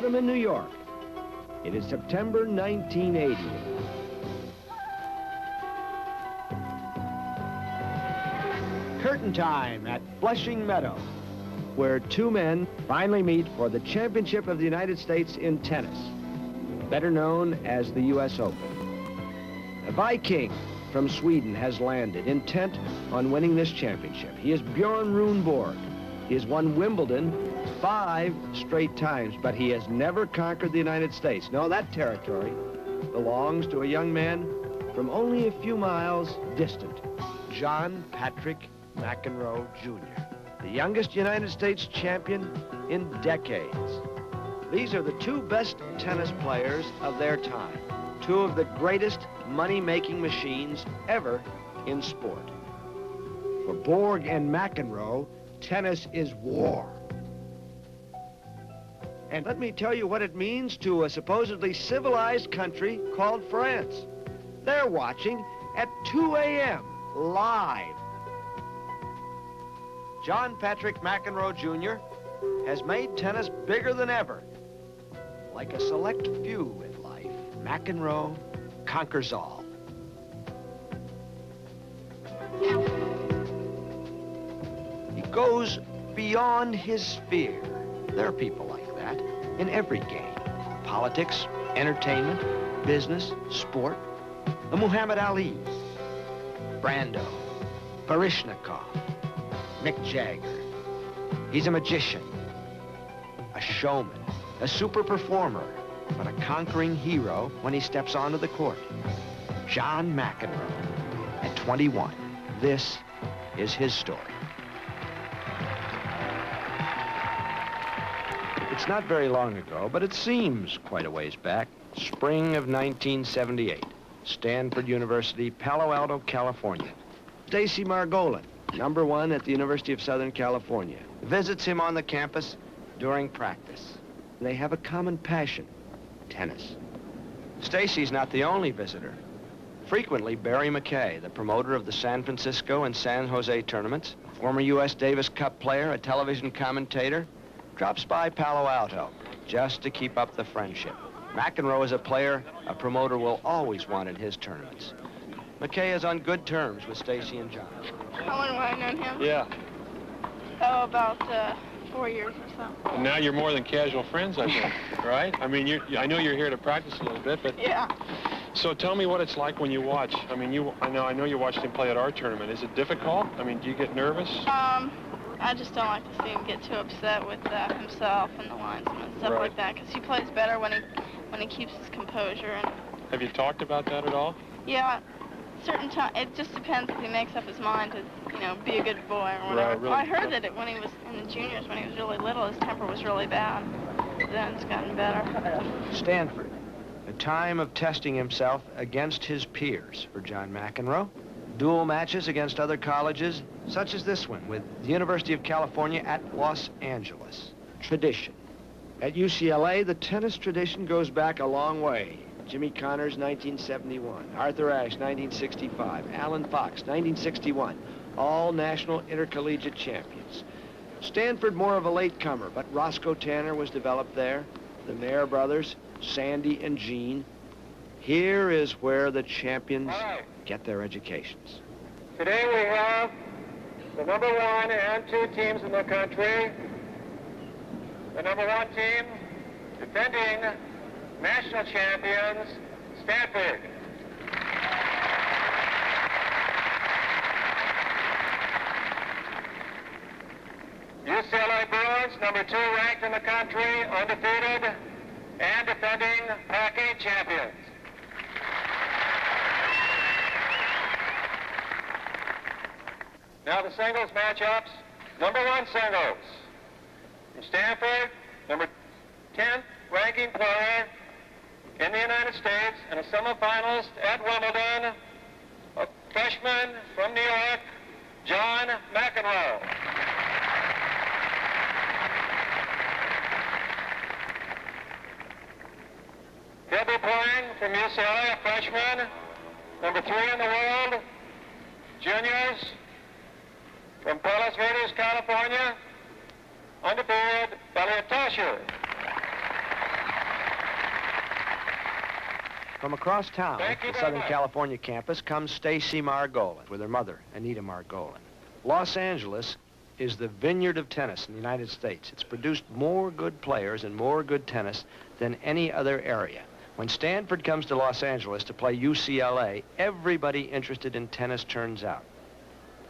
stardom in New York. It is September 1980. Curtain time at Flushing Meadow, where two men finally meet for the championship of the United States in tennis, better known as the U.S. Open. A Viking from Sweden has landed, intent on winning this championship. He is Bjorn Borg. He has won Wimbledon 5 straight times, but he has never conquered the United States. No, that territory belongs to a young man from only a few miles distant, John McEnroe Jr., the youngest United States champion in decades. These are the two best tennis players of their time, two of the greatest money-making machines ever in sport. For Borg and McEnroe, tennis is war. And let me tell you what it means to a supposedly civilized country called France. They're watching at 2 a.m. live. John McEnroe Jr. has made tennis bigger than ever. Like a select few in life, McEnroe conquers all. He goes beyond his sphere. There are people like that in every game. Politics, entertainment, business, sport. A Muhammad Ali, Brando, Baryshnikov, Mick Jagger. He's a magician, a showman, a super performer, but a conquering hero when he steps onto the court. John McEnroe, at 21. This is his story. It's not very long ago, but it seems quite a ways back. Spring of 1978, Stanford University, Palo Alto, California. Stacy Margolin, #1 at the University of Southern California, visits him on the campus during practice. They have a common passion, tennis. Stacy's not the only visitor. Frequently, Barry McKay, the promoter of the San Francisco and San Jose tournaments, former U.S. Davis Cup player, a television commentator, drops by Palo Alto just to keep up the friendship. McEnroe is a player a promoter will always want in his tournaments. McKay is on good terms with Stacy and John. How long have I known him? Yeah. Oh, about 4 years or so. And now you're more than casual friends, I think, right? I mean, I know you're here to practice a little bit, but... Yeah. So tell me what it's like when you watch. I mean, I know you watched him play at our tournament. Is it difficult? I mean, do you get nervous? I just don't like to see him get too upset with himself and the linesmen and stuff like that, because he plays better when he keeps his composure. And have you talked about that at all? Yeah, certain time. It just depends if he makes up his mind to, be a good boy or whatever. Right, really. Well, I heard that when he was in the juniors, when he was really little, his temper was really bad. Then it's gotten better. Stanford, a time of testing himself against his peers for John McEnroe. Dual matches against other colleges, such as this one with the University of California at Los Angeles. Tradition. At UCLA, the tennis tradition goes back a long way. Jimmy Connors, 1971. Arthur Ashe, 1965. Alan Fox, 1961. All national intercollegiate champions. Stanford, more of a latecomer, but Roscoe Tanner was developed there. The Mayer brothers, Sandy and Gene. Here is where the champions get their educations. Today we have the #1 and 2 teams in the country. The #1 team, defending national champions, Stanford. UCLA Bruins, #2 ranked in the country, undefeated, and defending Pac-8 champions. Now the singles matchups. #1 singles. From Stanford, #10th ranking player in the United States and a semifinalist at Wimbledon, a freshman from New York, John McEnroe. He'll be playing from UCLA, a freshman, #3 in the world, juniors, from Palos Verdes, California, undefeated, Baliatasher. From across town, Thank you the very Southern much. California campus, comes Stacy Margolin with her mother, Anita Margolin. Los Angeles is the vineyard of tennis in the United States. It's produced more good players and more good tennis than any other area. When Stanford comes to Los Angeles to play UCLA, everybody interested in tennis turns out.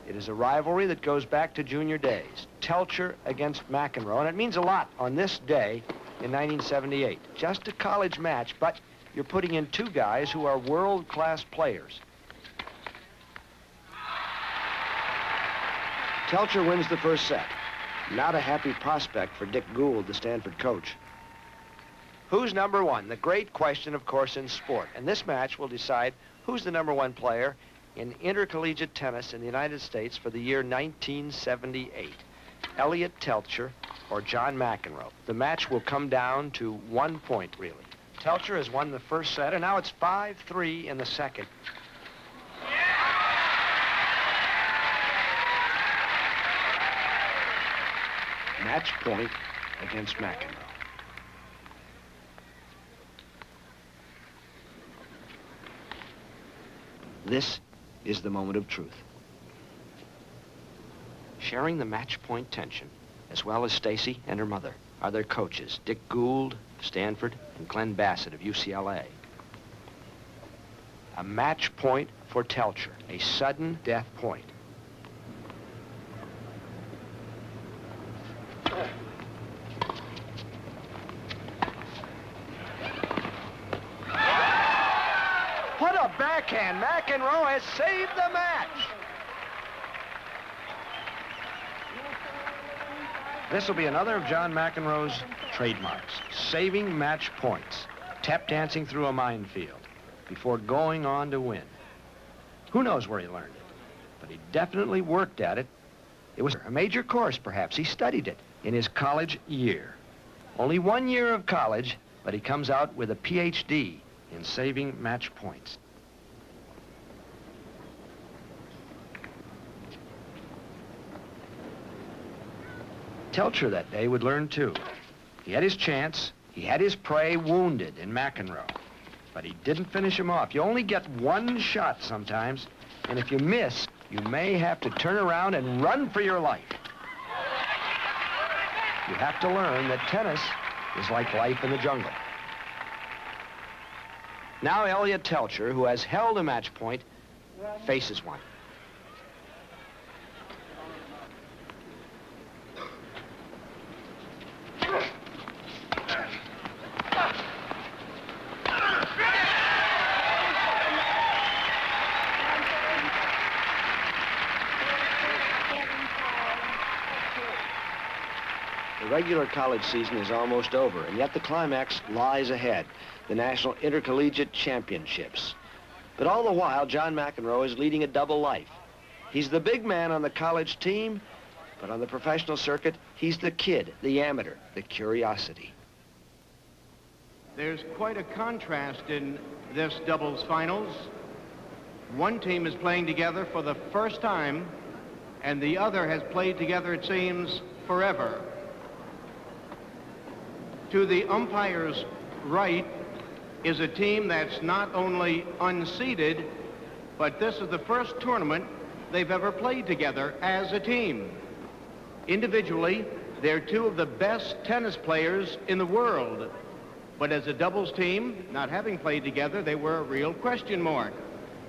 It is a rivalry that goes back to junior days. Telcher against McEnroe, and it means a lot on this day in 1978. Just a college match, but you're putting in two guys who are world-class players. Telcher wins the first set. Not a happy prospect for Dick Gould, the Stanford coach. Who's number one? The great question, of course, in sport. And this match will decide who's the number one player in intercollegiate tennis in the United States for the year 1978. Elliot Telcher or John McEnroe. The match will come down to 1 point, really. Telcher has won the first set, and now it's 5-3 in the second. Match point against McEnroe. This is the moment of truth. Sharing the match point tension, as well as Stacy and her mother, are their coaches, Dick Gould of Stanford and Glenn Bassett of UCLA. A match point for Telcher, a sudden death point. What a backhand! McEnroe has saved the match! This will be another of John McEnroe's trademarks, saving match points, tap dancing through a minefield before going on to win. Who knows where he learned it, but he definitely worked at it. It was a major course, perhaps. He studied it in his college year. Only 1 year of college, but he comes out with a PhD in saving match points. Telcher that day would learn too. He had his chance. He had his prey wounded in McEnroe, but he didn't finish him off. You only get one shot sometimes, and if you miss, you may have to turn around and run for your life. You have to learn that tennis is like life in the jungle. Now Elliot Telcher, who has held a match point, faces one. The regular college season is almost over, and yet the climax lies ahead, the National Intercollegiate Championships. But all the while, John McEnroe is leading a double life. He's the big man on the college team, but on the professional circuit, he's the kid, the amateur, the curiosity. There's quite a contrast in this doubles finals. One team is playing together for the first time, and the other has played together, it seems, forever. To the umpire's right is a team that's not only unseeded, but this is the first tournament they've ever played together as a team. Individually, they're two of the best tennis players in the world. But as a doubles team, not having played together, they were a real question mark.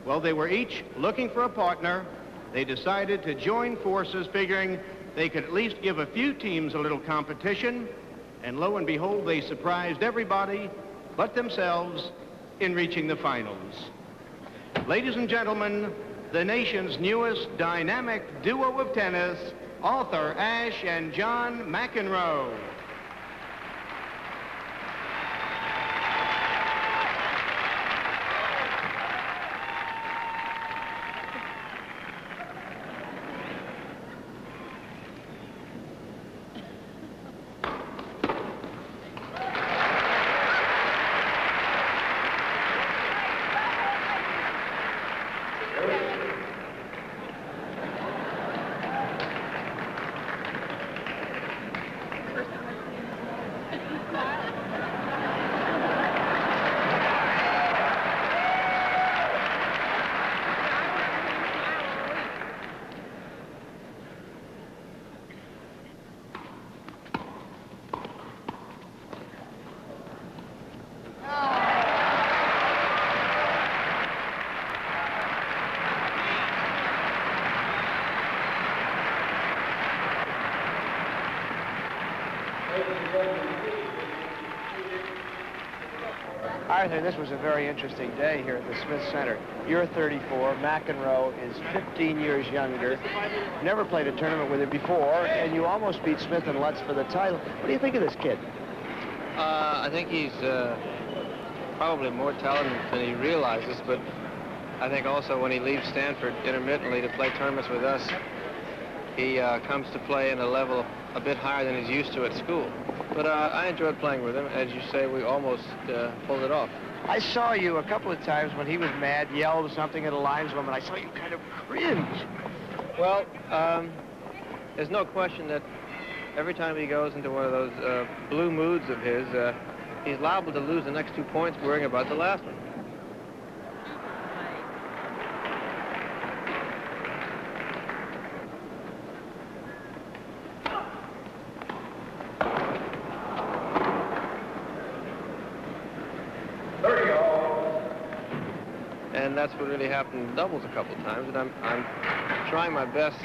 Well, they were each looking for a partner. They decided to join forces, figuring they could at least give a few teams a little competition. And lo and behold, they surprised everybody but themselves in reaching the finals. Ladies and gentlemen, the nation's newest dynamic duo of tennis, Arthur Ashe and John McEnroe. Arthur, this was a very interesting day here at the Smith Center. You're 34, McEnroe is 15 years younger, never played a tournament with him before, and you almost beat Smith and Lutz for the title. What do you think of this kid? I think he's probably more talented than he realizes, but I think also when he leaves Stanford intermittently to play tournaments with us, he comes to play in a level a bit higher than he's used to at school. But I enjoyed playing with him. As you say, we almost pulled it off. I saw you a couple of times when he was mad, yelled something at a lineswoman. I saw you kind of cringe. Well, there's no question that every time he goes into one of those blue moods of his, he's liable to lose the next 2 points worrying about the last one. And that's what really happened in doubles a couple of times, and I'm trying my best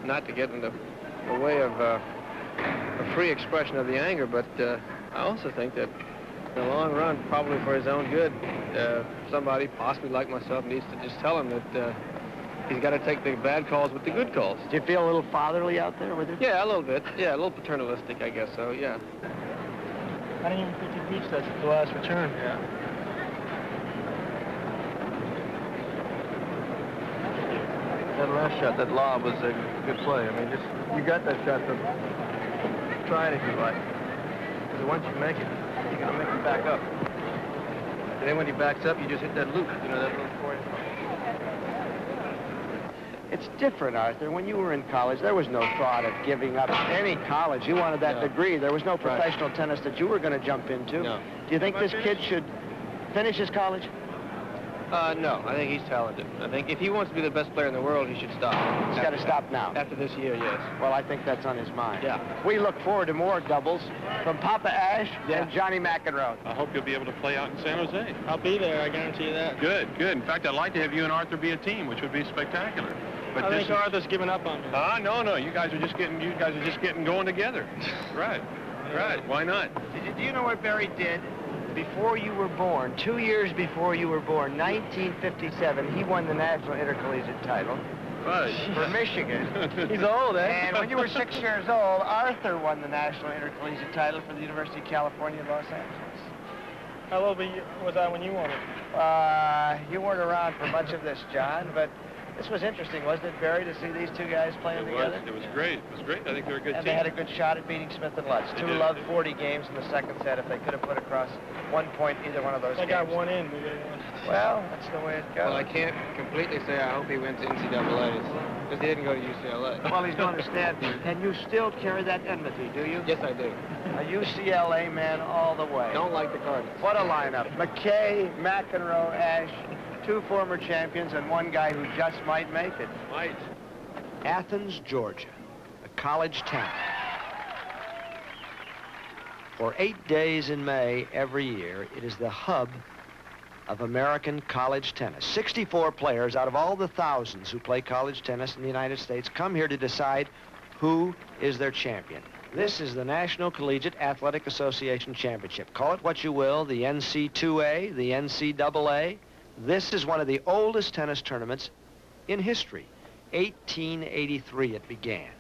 not to get in the way of a free expression of the anger, but I also think that in the long run, probably for his own good, somebody, possibly like myself, needs to just tell him that he's got to take the bad calls with the good calls. Do you feel a little fatherly out there with him? Yeah, a little bit. Yeah, a little paternalistic, I guess so, yeah. I didn't even think you reached us at the last return. Yeah. That last shot, that lob was a good play. I mean, just you got that shot, so try it if you like. Because once you make it, you're going to make him back up. And then when he backs up, you just hit that loop, you know, that little 4-inch. It's different, Arthur. When you were in college, there was no thought of giving up any college. You wanted that degree. There was no professional tennis that you were going to jump into. No. Do you think this kid should finish his college? No, I think he's talented. I think if he wants to be the best player in the world, he should stop. He's got to stop now. After this year, yes. Well, I think that's on his mind. Yeah. We look forward to more doubles from Papa Ash and Johnny McEnroe. I hope you'll be able to play out in San Jose. I'll be there, I guarantee you that. Good, good. In fact, I'd like to have you and Arthur be a team, which would be spectacular. But I think Arthur's given up on me. No. You guys are just getting going together. Right. Right. Why not? Do you know what Barry did before you were born? 2 years before you were born, 1957, he won the National Intercollegiate title for Michigan. He's old, eh? And when you were 6 years old, Arthur won the National Intercollegiate title for the University of California, Los Angeles. How old was I when you won it? You weren't around for much of this, John, but this was interesting, wasn't it, Barry, to see these two guys playing together? It was great. It was great. I think they're a good team. And they had a good shot at beating Smith and Lutz. They Two did. loved 40 games in the second set. If they could have put across 1 point either one of those I games. got one in. We got one. Well, that's the way it goes. Well, I can't completely say I hope he wins NCAA's, because he didn't go to UCLA. Well, he's going to Stanford. And you still carry that enmity, do you? Yes, I do. A UCLA man all the way. Don't like the Cardinals. What a lineup. McKay, McEnroe, Ash, two former champions, and one guy who just might make it. Might. Athens, Georgia, a college town. For 8 days in May every year, it is the hub of American college tennis. 64 players out of all the thousands who play college tennis in the United States come here to decide who is their champion. This is the National Collegiate Athletic Association Championship. Call it what you will, the NC2A, the NCAA. This is one of the oldest tennis tournaments in history. 1883 it began.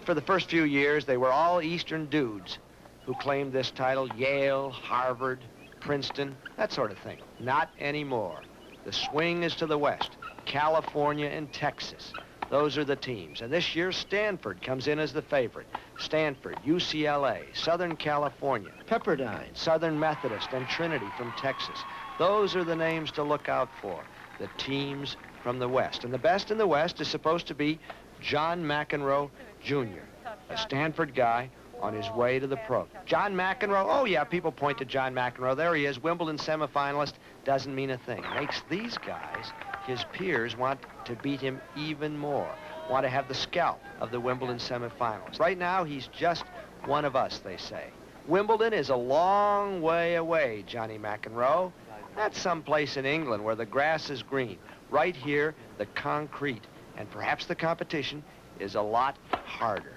For the first few years, they were all Eastern dudes who claimed this title: Yale, Harvard, Princeton, that sort of thing. Not anymore. The swing is to the west. California and Texas. Those are the teams. And this year, Stanford comes in as the favorite. Stanford, UCLA, Southern California, Pepperdine, Southern Methodist, and Trinity from Texas. Those are the names to look out for, the teams from the West. And the best in the West is supposed to be John McEnroe, Jr., a Stanford guy on his way to the pro. John McEnroe, oh yeah, people point to John McEnroe. There he is, Wimbledon semifinalist. Doesn't mean a thing. Makes these guys, his peers, want to beat him even more, want to have the scalp of the Wimbledon semifinalist. Right now, he's just one of us, they say. Wimbledon is a long way away, Johnny McEnroe. That's someplace in England where the grass is green. Right here, the concrete, and perhaps the competition is a lot harder.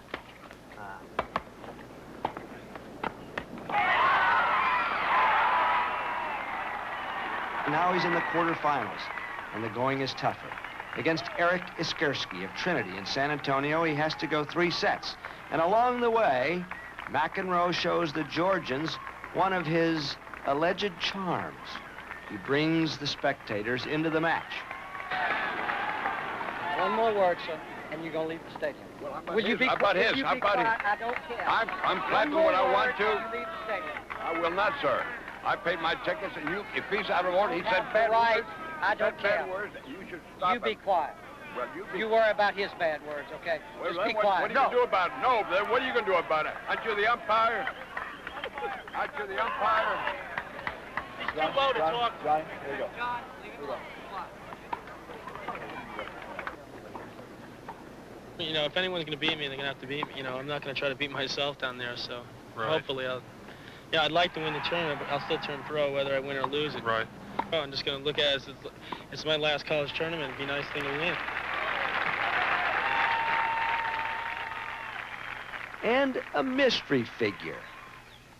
Now he's in the quarterfinals, and the going is tougher. Against Eric Iskerski of Trinity in San Antonio, he has to go 3 sets. And along the way, McEnroe shows the Georgians one of his alleged charms. He brings the spectators into the match. One more word, sir, and you're going to leave the stadium. Well, how about Will you his? be How about will his? you How be about his? quiet? I don't care. I'm clapping One when I more want word, to. and you leave the stadium. I will not, sir. I paid my tickets, and you, if he's out of order, he said That's bad right. words. I don't said bad care. words. You should stop You be him. quiet. Well, you be You worry about his bad words, okay? Well, Just be then quiet. what are you going to do about it? No, then what are you going to do about it? Aren't you the umpire? Aren't you the umpire? He's too low to talk. Johnny, here you go. John, leave it alone. You know, if anyone's going to beat me, they're going to have to beat me. You know, I'm not going to try to beat myself down there, so hopefully I'll... Yeah, I'd like to win the tournament, but I'll still turn pro whether I win or lose it. Right. Oh, I'm just going to look at it as it's my last college tournament. It'd be a nice thing to win. And a mystery figure,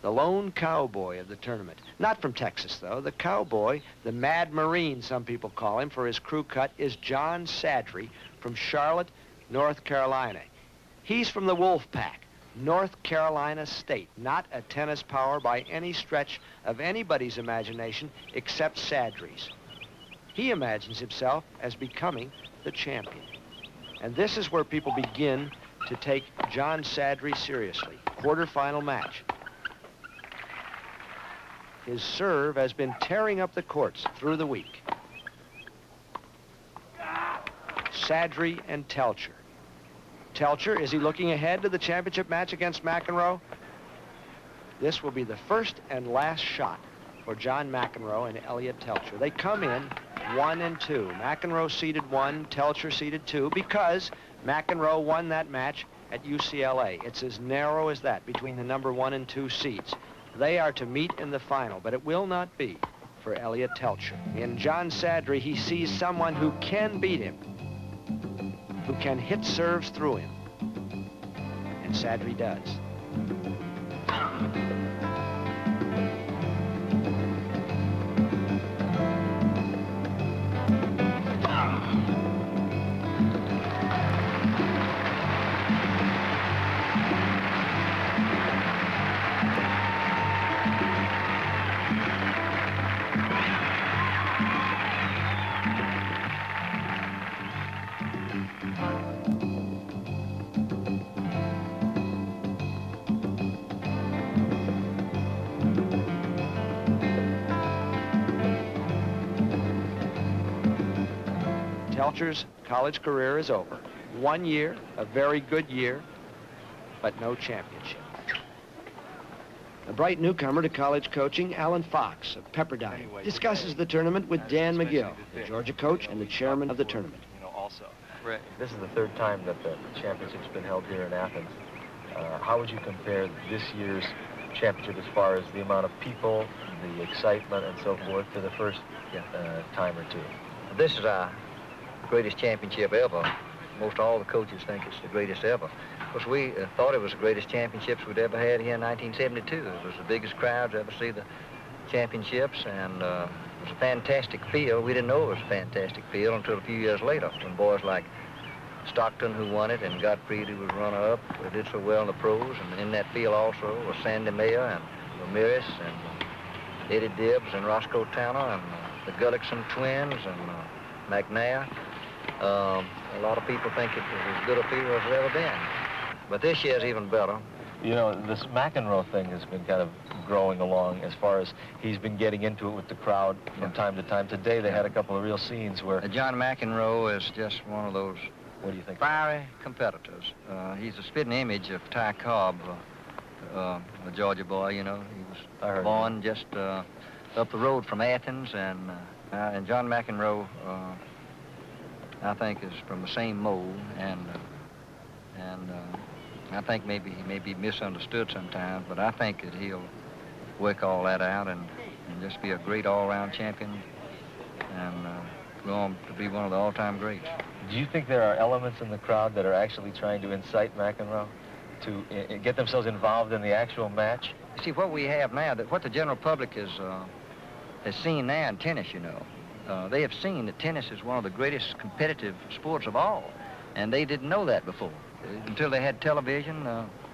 the lone cowboy of the tournament. Not from Texas, though. The cowboy, the Mad Marine, some people call him, for his crew cut, is John Sadry from Charlotte, North Carolina. He's from the Wolf Pack, North Carolina State, not a tennis power by any stretch of anybody's imagination except Sadry's. He imagines himself as becoming the champion. And this is where people begin to take John Sadry seriously. Quarterfinal match. His serve has been tearing up the courts through the week. Sadry and Telcher. Telcher, is he looking ahead to the championship match against McEnroe? This will be the first and last shot for John McEnroe and Elliot Telcher. They come in 1 and 2. McEnroe seeded 1, Telcher seeded 2, because McEnroe won that match at UCLA. It's as narrow as that between the number 1 and 2 seeds. They are to meet in the final, but it will not be for Elliot Telcher. In John Sadry, he sees someone who can beat him, who can hit serves through him. And Sadry does. Telcher's college career is over. 1 year, a very good year, but no championship. A bright newcomer to college coaching, Alan Fox of Pepperdine, discusses the tournament with Dan McGill, the Georgia coach and the chairman of the tournament. Right. This is the 3rd time that the championship's been held here in Athens. How would you compare this year's championship as far as the amount of people, the excitement, and so forth to the first time or two? This is our greatest championship ever. Most all the coaches think it's the greatest ever. Of course, we thought it was the greatest championships we'd ever had here in 1972. It was the biggest crowd to ever see the championships, and it was a fantastic field. We didn't know it was a fantastic field until a few years later, when boys like Stockton, who won it, and Gottfried, who was runner-up, did so well in the pros. And in that field also was Sandy Mayer and Ramirez and Eddie Dibbs and Roscoe Tanner and the Gullickson twins and McNair. A lot of people think it was as good a field as it's ever been. But this year's even better. You know, this McEnroe thing has been kind of growing along as far as he's been getting into it with the crowd from time to time. Today they had a couple of real scenes where... John McEnroe is just one of those what do you think? Fiery competitors. He's a spitting image of Ty Cobb, a Georgia boy, you know. He was born just up the road from Athens, and John McEnroe, I think, is from the same mold, and I think maybe he may be misunderstood sometimes, but I think that he'll work all that out and just be a great all-around champion and go on to be one of the all-time greats. Do you think there are elements in the crowd that are actually trying to incite McEnroe to get themselves involved in the actual match? You see, what we have now, that what the general public is has seen now in tennis, you know. They have seen that tennis is one of the greatest competitive sports of all, and they didn't know that before. Until they had television,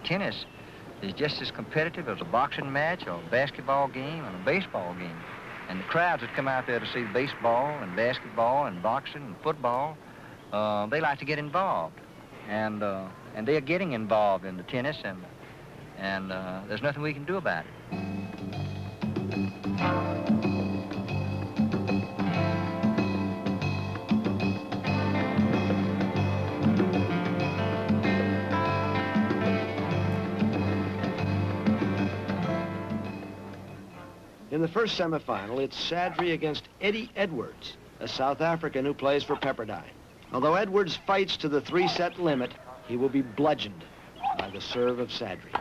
tennis is just as competitive as a boxing match or a basketball game and a baseball game. And the crowds that come out there to see baseball and basketball and boxing and football, they like to get involved. And they're getting involved in the tennis, and there's nothing we can do about it. In the first semifinal, it's Sadri against Eddie Edwards, a South African who plays for Pepperdine. Although Edwards fights to the 3-set limit, he will be bludgeoned by the serve of Sadri.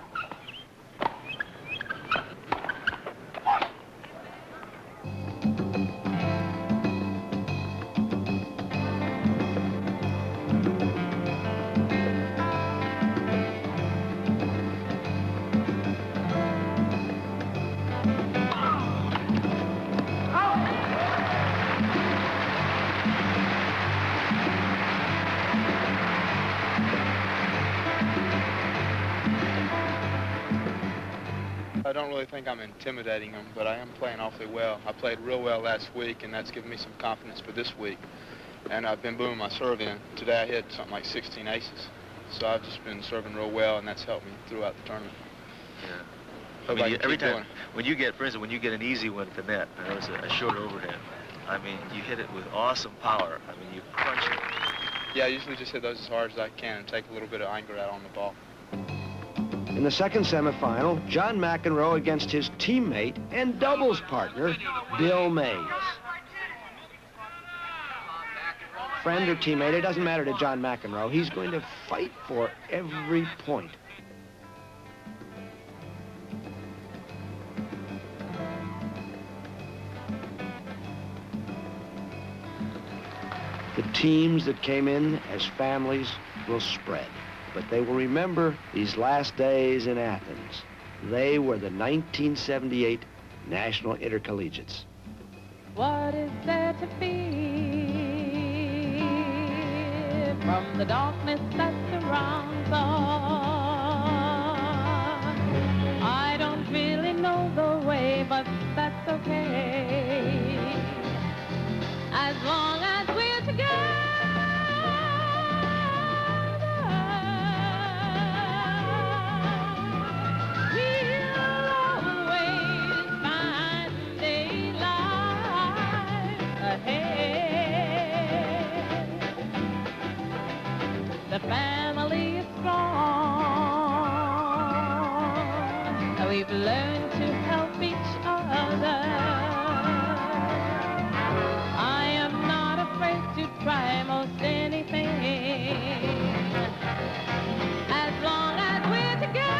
I don't really think I'm intimidating them, but I am playing awfully well. I played real well last week, and that's given me some confidence for this week. And I've been booming my serve in. Today I hit something like 16 aces. So I've just been serving real well, and that's helped me throughout the tournament. Yeah. I mean, every time, when you get, for instance, when you get an easy one at the net, and it was a shorter overhand, I mean, you hit it with awesome power. I mean, you crunch it. Yeah, I usually just hit those as hard as I can and take a little bit of anger out on the ball. In the second semifinal, John McEnroe against his teammate and doubles partner, Bill Mays. Friend or teammate, it doesn't matter to John McEnroe. He's going to fight for every point. The teams that came in as families will spread, but they will remember these last days in Athens. They were the 1978 National Intercollegiates. What is there to fear from the darkness that surrounds us? I don't really know the way, but that's okay. As long as we're together. The family is strong. We've learned to help each other. I am not afraid to try most anything. As long as we're together.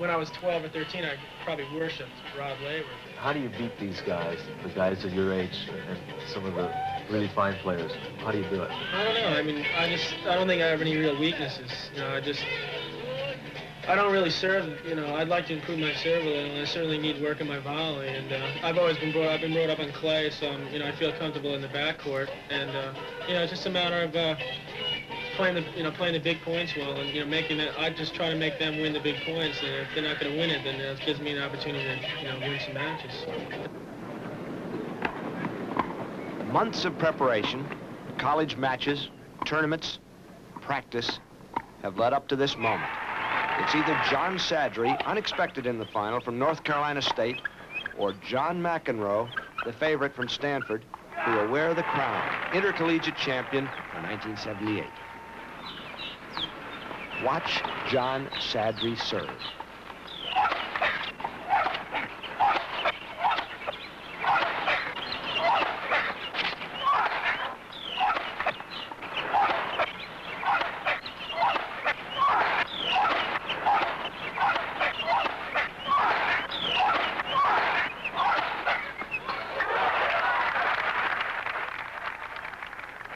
when I was 12 or 13, I probably worshipped Rod Laver. How do you beat these guys, the guys of your age, and some of the really fine players? How do you do it? I don't know. I mean, I don't think I have any real weaknesses. You know, I don't really serve. You know, I'd like to improve my serve a little, and I certainly need work in my volley. And I've been brought up on clay, so you know, I feel comfortable in the backcourt. And you know, it's just a matter of playing the big points well, and you know, I just try to make them win the big points. And if they're not going to win it, then it gives me an opportunity to, you know, win some matches. Months of preparation, college matches, tournaments, practice have led up to this moment. It's either John Sadri, unexpected in the final from North Carolina State, or John McEnroe, the favorite from Stanford, who will wear the crown, intercollegiate champion in 1978. Watch John Sadri serve.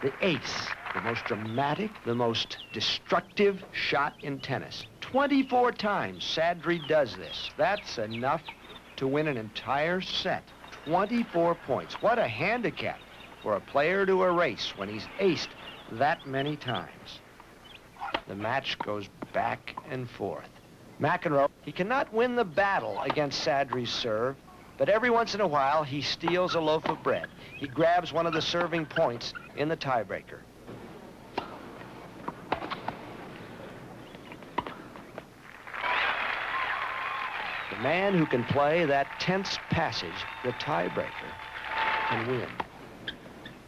The ace, the most dramatic, the most destructive shot in tennis. 24 times Sadri does this. That's enough to win an entire set. 24 points. What a handicap for a player to erase when he's aced that many times. The match goes back and forth. McEnroe, he cannot win the battle against Sadri's serve, but every once in a while, he steals a loaf of bread. He grabs one of the serving points in the tiebreaker. The man who can play that tense passage, the tiebreaker, can win.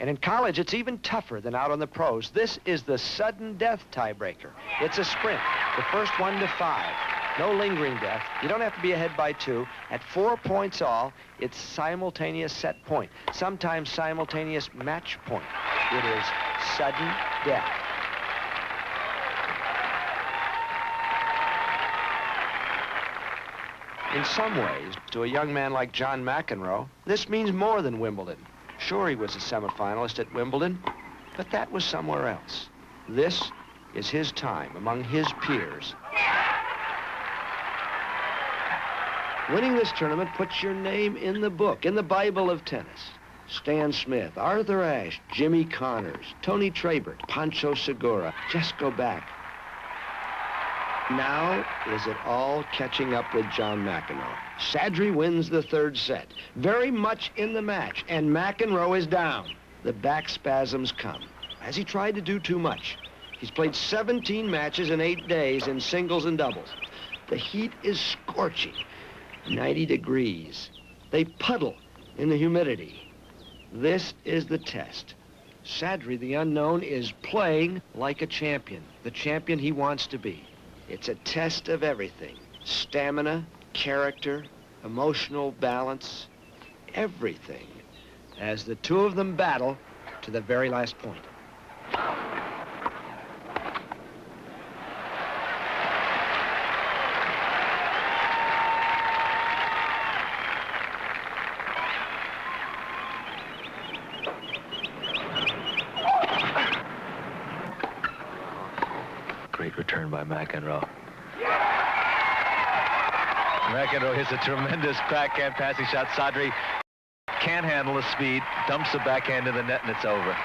And in college, it's even tougher than out on the pros. This is the sudden death tiebreaker. It's a sprint, the first one to 5. No lingering death. You don't have to be ahead by 2. At 4 points all, it's simultaneous set point, sometimes simultaneous match point. It is sudden death. In some ways, to a young man like John McEnroe, this means more than Wimbledon. Sure, he was a semifinalist at Wimbledon, but that was somewhere else. This is his time among his peers. Winning this tournament puts your name in the book, in the Bible of tennis. Stan Smith, Arthur Ashe, Jimmy Connors, Tony Trabert, Pancho Segura. Just go back. Now is it all catching up with John McEnroe. Sadri wins the 3rd set, very much in the match, and McEnroe is down. The back spasms come. Has he tried to do too much? He's played 17 matches in 8 days in singles and doubles. The heat is scorching. 90 degrees. They puddle in the humidity. This is the test. Sadri, the unknown, is playing like a champion, the champion he wants to be. It's a test of everything. Stamina, character, emotional balance, everything, as the two of them battle to the very last point. Great return by McEnroe. McEnroe hits a tremendous backhand passing shot. Sadri can't handle the speed, dumps the backhand in the net, and it's over.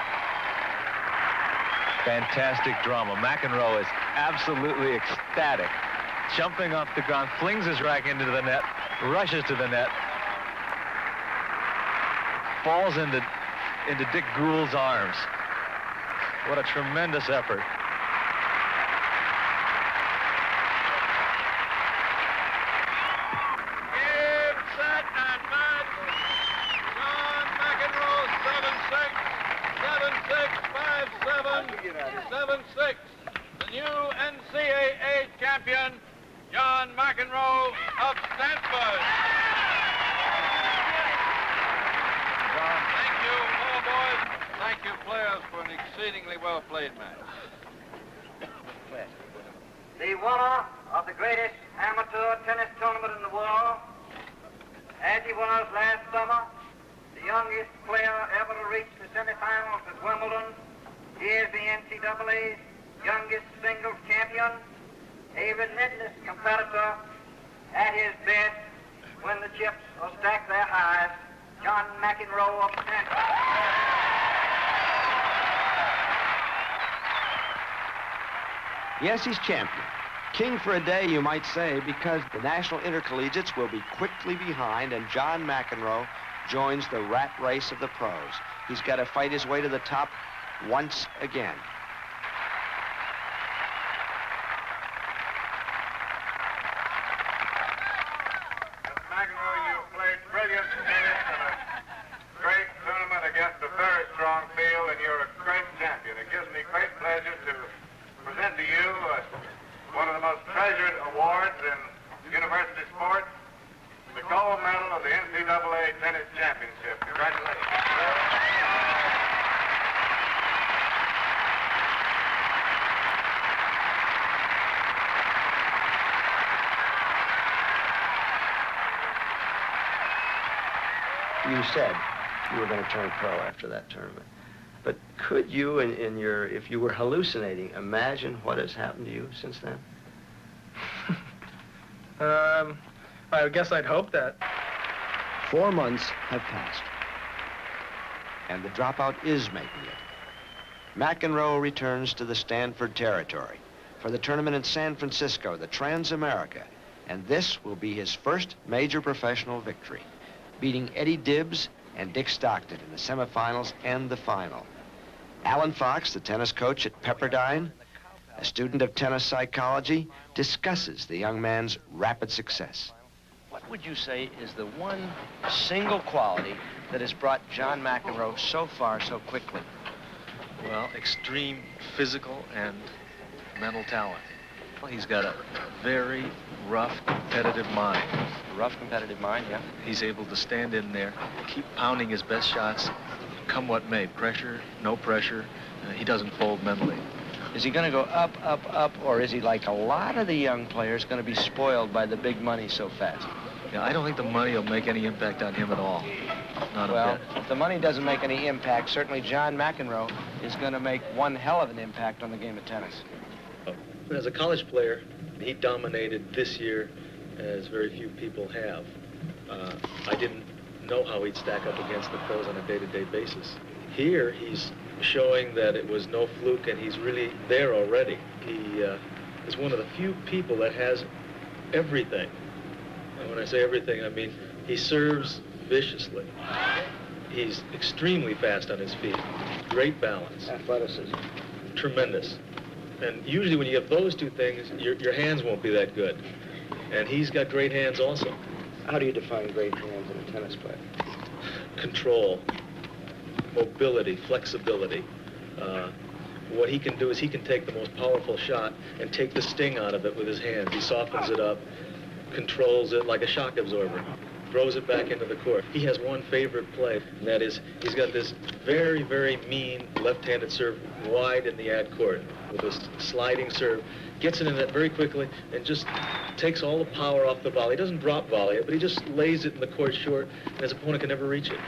Fantastic drama. McEnroe is absolutely ecstatic. Jumping off the ground, flings his racket into the net, rushes to the net, falls into Dick Gould's arms. What a tremendous effort. The new NCAA champion, John McEnroe of Stanford. John, thank you, all boys. Thank you, players, for an exceedingly well-played match. the winner of the greatest amateur tennis tournament in the world, as he was last summer, the youngest player ever to reach the semifinals at Wimbledon. He is the NCAA's youngest singles champion, a relentless competitor at his best when the chips are stacked their highest, John McEnroe of Stanford. Yes, he's champion. King for a day, you might say, because the national intercollegiates will be quickly behind, and John McEnroe joins the rat race of the pros. He's got to fight his way to the top once again. Mr. McEnroe, you played brilliant tennis in a great tournament against a very strong field, and you're a great champion. It gives me great pleasure to present to you one of the most treasured awards in university sports, the gold medal of the NCAA Tennis Championship. Congratulations. You said you were going to turn pro after that tournament. But could you, if you were hallucinating, imagine what has happened to you since then? I guess I'd hope that. 4 months have passed, and the dropout is making it. McEnroe returns to the Stanford territory for the tournament in San Francisco, the Trans-America, and this will be his first major professional victory, beating Eddie Dibbs and Dick Stockton in the semifinals and the final. Alan Fox, the tennis coach at Pepperdine, a student of tennis psychology, discusses the young man's rapid success. What would you say is the one single quality that has brought John McEnroe so far so quickly? Well, extreme physical and mental talent. Well, he's got a very rough, competitive mind. A rough, competitive mind, yeah. He's able to stand in there, keep pounding his best shots, come what may. Pressure, no pressure. He doesn't fold mentally. Is he going to go up, up, up, or is he, like a lot of the young players, going to be spoiled by the big money so fast? Yeah, I don't think the money will make any impact on him at all. Not a Well, bit. if the money doesn't make any impact, certainly John McEnroe is going to make one hell of an impact on the game of tennis. As a college player, he dominated this year as very few people have. I didn't know how he'd stack up against the pros on a day-to-day basis. Here, he's showing that it was no fluke, and he's really there already. He is one of the few people that has everything. And when I say everything, I mean he serves viciously. He's extremely fast on his feet. Great balance. Athleticism. Tremendous. And usually when you have those two things, your hands won't be that good. And he's got great hands also. How do you define great hands in a tennis player? Control, mobility, flexibility. What he can do is he can take the most powerful shot and take the sting out of it with his hands. He softens it up, controls it like a shock absorber, throws it back into the court. He has one favorite play, and that is he's got this very, very mean left-handed serve wide in the ad court with a sliding serve, gets it in it very quickly, and just takes all the power off the volley. He doesn't drop volley it, but he just lays it in the court short, and his opponent can never reach it.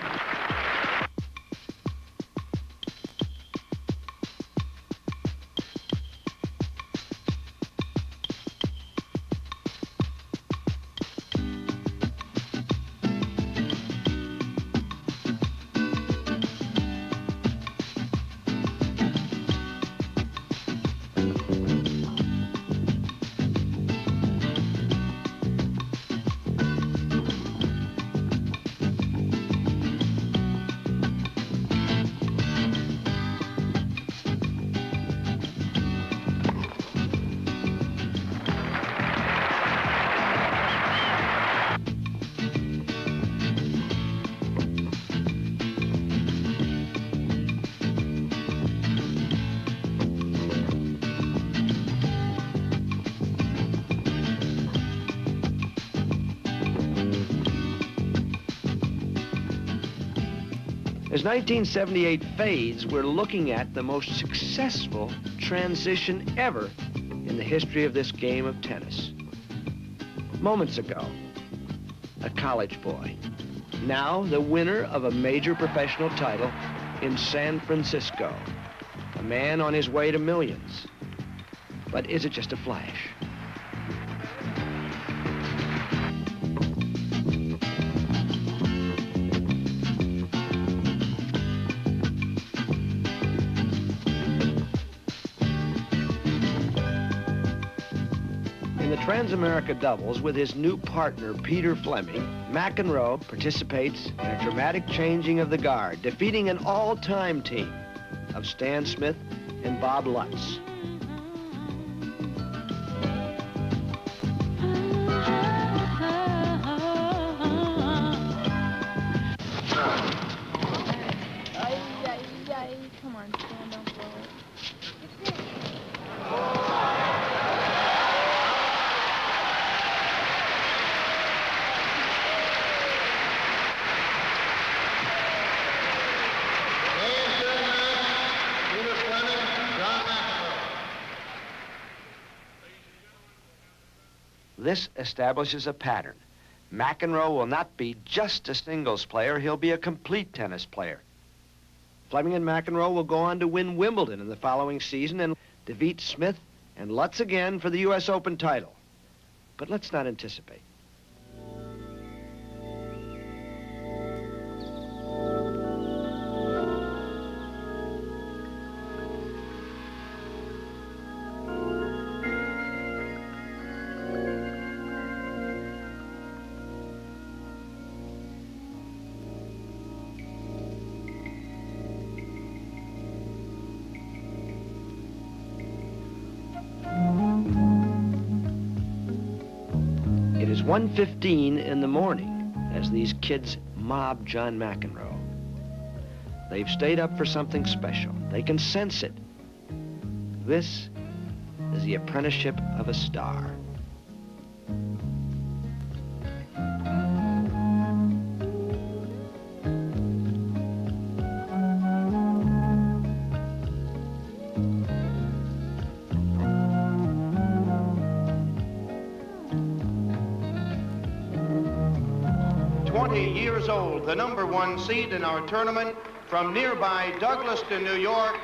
As 1978 fades, we're looking at the most successful transition ever in the history of this game of tennis. Moments ago, a college boy. Now the winner of a major professional title in San Francisco. A man on his way to millions. But is it just a flash? In the Transamerica doubles with his new partner, Peter Fleming, McEnroe participates in a dramatic changing of the guard, defeating an all-time team of Stan Smith and Bob Lutz. Come on, Stan, don't blow it. This establishes a pattern. McEnroe will not be just a singles player, he'll be a complete tennis player. Fleming and McEnroe will go on to win Wimbledon in the following season and defeat Smith and Lutz again for the U.S. Open title. But let's not anticipate. It is 1:15 in the morning as these kids mob John McEnroe. They've stayed up for something special. They can sense it. This is the apprenticeship of a star. Years old, the #1 seed in our tournament from nearby Douglaston, New York,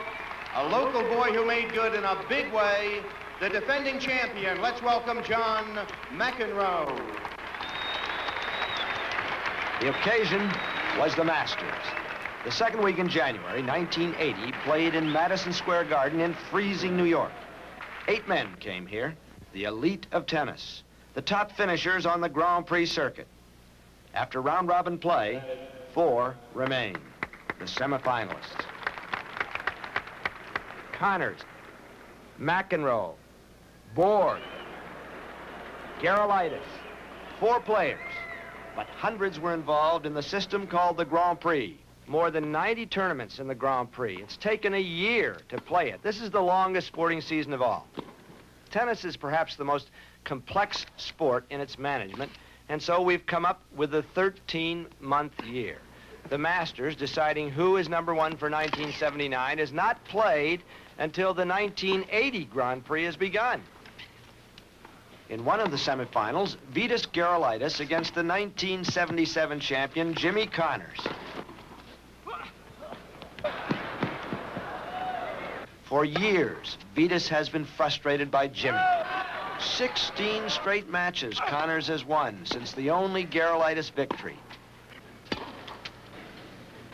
a local boy who made good in a big way, the defending champion. Let's welcome John McEnroe. The occasion was the Masters. The second week in January 1980 played in Madison Square Garden in freezing New York. 8 men came here, the elite of tennis, the top finishers on the Grand Prix circuit. After round-robin play, 4 remain, the semifinalists. Connors, McEnroe, Borg, Gerolaitis, 4 players, but hundreds were involved in the system called the Grand Prix. More than 90 tournaments in the Grand Prix. It's taken a year to play it. This is the longest sporting season of all. Tennis is perhaps the most complex sport in its management, and so we've come up with a 13-month year. The Masters, deciding who is #1 for 1979, is not played until the 1980 Grand Prix has begun. In one of the semifinals, Vitas Gerolaitis against the 1977 champion, Jimmy Connors. For years, Vitas has been frustrated by Jimmy. 16 straight matches Connors has won since the only Gerolaitis victory.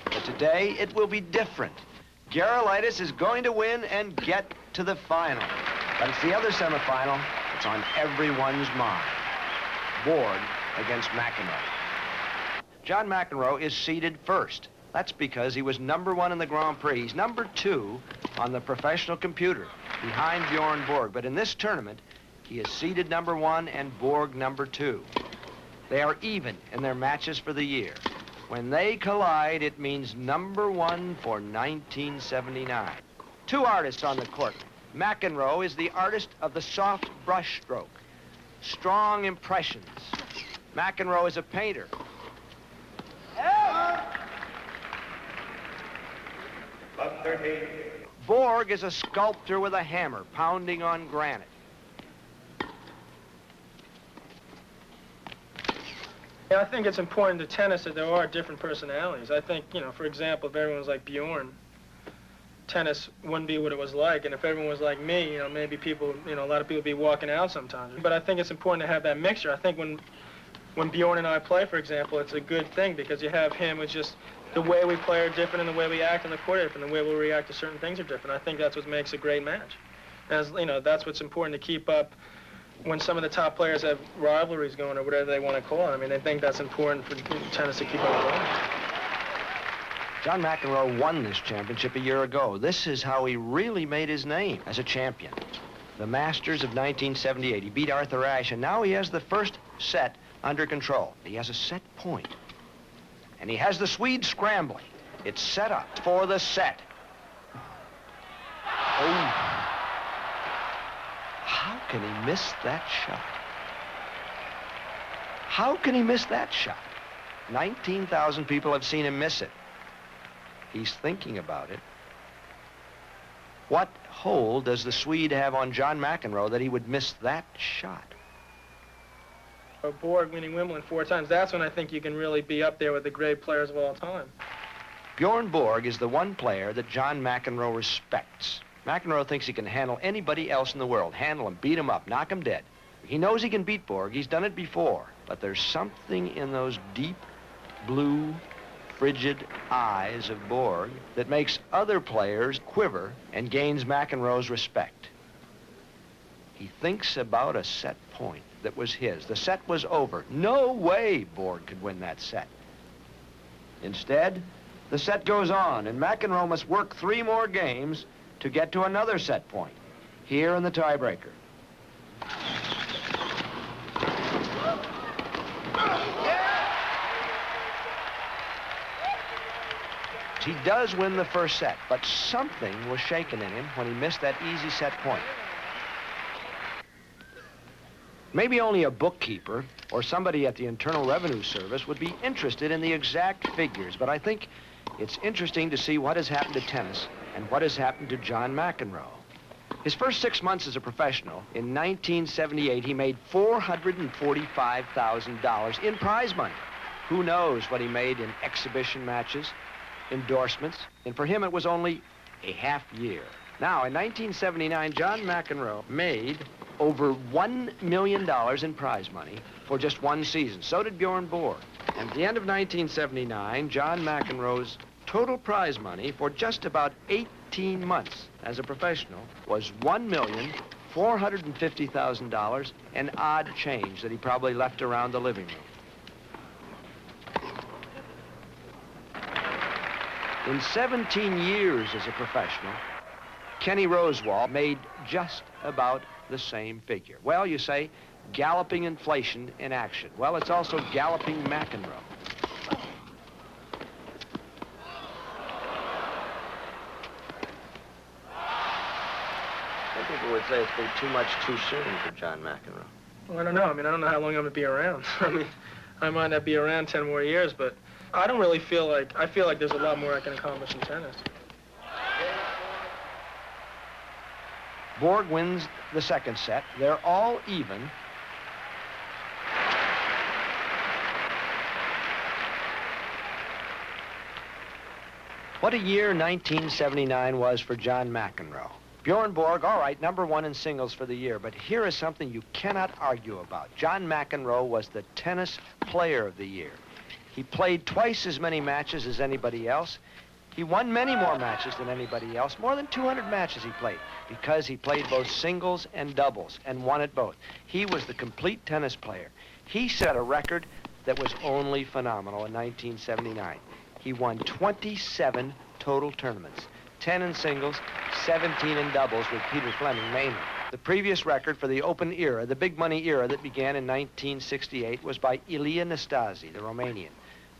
But today, it will be different. Gerolaitis is going to win and get to the final. But it's the other semifinal that's on everyone's mind. Borg against McEnroe. John McEnroe is seeded first. That's because he was #1 in the Grand Prix. He's #2 on the professional computer, behind Bjorn Borg. But in this tournament, he is seeded #1 and Borg #2. They are even in their matches for the year. When they collide, it means #1 for 1979. 2 artists on the court. McEnroe is the artist of the soft brush stroke. Strong impressions. McEnroe is a painter. Borg is a sculptor with a hammer, pounding on granite. Yeah, I think it's important to tennis that there are different personalities. I think, you know, for example, if everyone was like Bjorn, tennis wouldn't be what it was like. And if everyone was like me, you know, maybe people, you know, a lot of people would be walking out sometimes. But I think it's important to have that mixture. I think when Bjorn and I play, for example, it's a good thing because you have him with just the way we play are different and the way we act on the court are different. The way we react to certain things are different. I think that's what makes a great match. As you know, that's what's important to keep up when some of the top players have rivalries going or whatever they want to call it. I mean, they think that's important for tennis to keep up going. John McEnroe won this championship a year ago. This is how he really made his name as a champion. The Masters of 1978. He beat Arthur Ashe, and now he has the first set under control. He has a set point. And he has the Swede scrambling. It's set up for the set. Oh. How can he miss that shot? How can he miss that shot? 19,000 people have seen him miss it. He's thinking about it. What hold does the Swede have on John McEnroe that he would miss that shot? Borg winning Wimbledon 4 times, that's when I think you can really be up there with the great players of all time. Bjorn Borg is the one player that John McEnroe respects. McEnroe thinks he can handle anybody else in the world. Handle him, beat him up, knock him dead. He knows he can beat Borg. He's done it before. But there's something in those deep, blue, frigid eyes of Borg that makes other players quiver and gains McEnroe's respect. He thinks about a set point that was his. The set was over. No way Borg could win that set. Instead, the set goes on, and McEnroe must work 3 more games to get to another set point, here in the tiebreaker. He does win the first set, but something was shaken in him when he missed that easy set point. Maybe only a bookkeeper or somebody at the Internal Revenue Service would be interested in the exact figures, but I think it's interesting to see what has happened to tennis and what has happened to John McEnroe. His first 6 months as a professional, in 1978, he made $445,000 in prize money. Who knows what he made in exhibition matches, endorsements, and for him it was only a half year. Now, in 1979, John McEnroe made over $1 million in prize money for just 1 season. So did Bjorn Borg. And at the end of 1979, John McEnroe's total prize money for just about 18 months as a professional was $1,450,000, and odd change that he probably left around the living room. In 17 years as a professional, Kenny Rosewall made just about the same figure. Well, you say, galloping inflation in action. Well, it's also galloping McEnroe. Some people would say it's been too much too soon for John McEnroe. Well, I don't know. I mean, I don't know how long I'm going to be around. I mean, I might not be around 10 more years, but I don't really feel like, I feel like there's a lot more I can accomplish in tennis. Borg wins the second set. They're all even. What a year 1979 was for John McEnroe. Bjorn Borg, all right, #1 in singles for the year, but here is something you cannot argue about. John McEnroe was the tennis player of the year. He played twice as many matches as anybody else. He won many more matches than anybody else. More than 200 matches he played, because he played both singles and doubles and won at both. He was the complete tennis player. He set a record that was only phenomenal in 1979. He won 27 total tournaments, 10 in singles, 17 in doubles with Peter Fleming mainly. The previous record for the open era, the big money era that began in 1968, was by Ilie Nastase, the Romanian.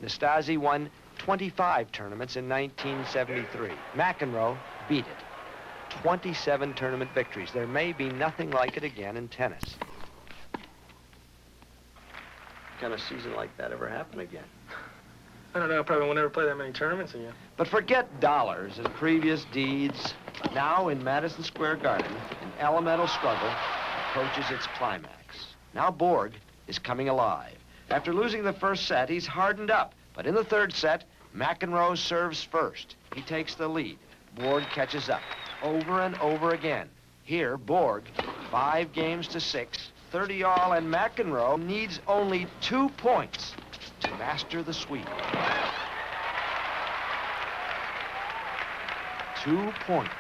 Nastase won 25 tournaments in 1973. McEnroe beat it. 27 tournament victories. There may be nothing like it again in tennis. Can a season like that ever happen again? I don't know, I probably won't ever play that many tournaments again. But forget dollars and previous deeds. Now in Madison Square Garden, an elemental struggle approaches its climax. Now Borg is coming alive. After losing the first set, he's hardened up. But in the third set, McEnroe serves first. He takes the lead. Borg catches up over and over again. Here, Borg, 5 games to 6, 30 all, and McEnroe needs only 2 points to master the sweep. 2 points.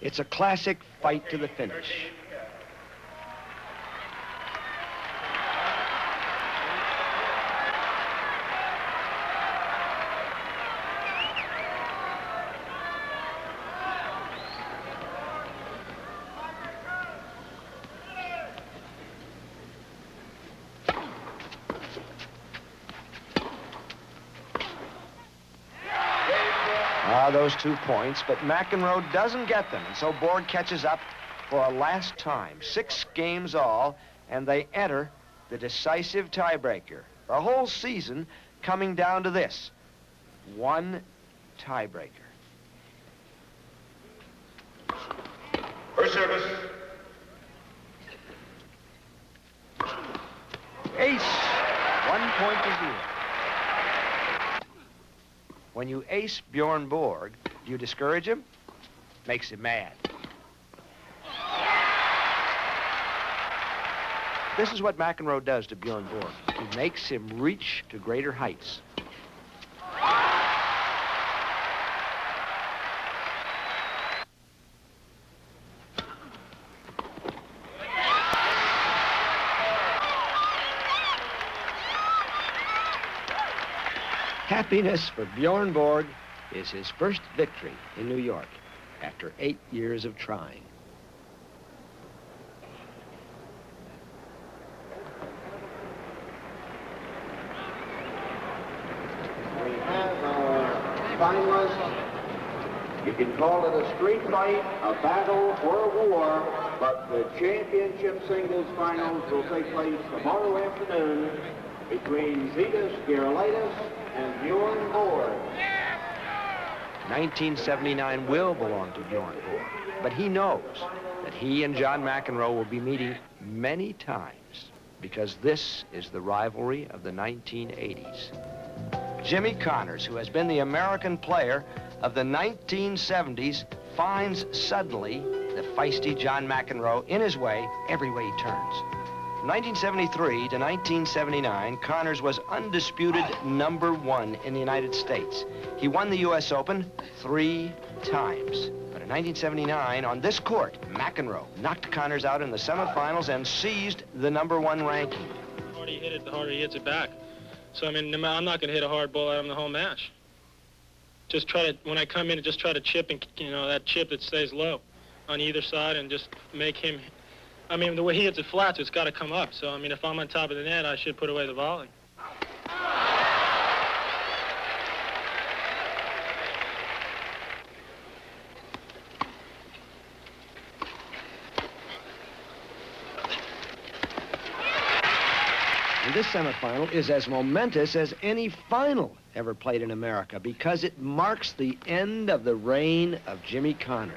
It's a classic fight to the finish. Those 2 points, but McEnroe doesn't get them, and so Borg catches up for a last time. 6 games all, and they enter the decisive tiebreaker. The whole season coming down to this: 1 tiebreaker. First service. Ace. 1 point to 0. When you ace Bjorn Borg, do you discourage him? Makes him mad. This is what McEnroe does to Bjorn Borg. He makes him reach to greater heights. Happiness for Bjorn Borg is his first victory in New York after 8 years of trying. We have our finalists. You can call it a street fight, a battle, or a war, but the championship singles finals will take place tomorrow afternoon between Zetas Gerolaitis and Bjorn Borg. 1979 will belong to Bjorn Borg, but he knows that he and John McEnroe will be meeting many times because this is the rivalry of the 1980s. Jimmy Connors, who has been the American player of the 1970s, finds suddenly the feisty John McEnroe in his way every way he turns. From 1973 to 1979, Connors was undisputed #1 in the United States. He won the U.S. Open 3 times. But in 1979, on this court, McEnroe knocked Connors out in the semifinals and seized the #1 ranking. The harder you hit it, the harder he hits it back. So, I mean, I'm not going to hit a hard ball at him the whole match. Just try to, when I come in, just try to chip, and you know, that chip that stays low on either side, and just make him, I mean, the way he hits it flat, so it's got to come up. So, I mean, if I'm on top of the net, I should put away the volley. And this semifinal is as momentous as any final ever played in America because it marks the end of the reign of Jimmy Connors.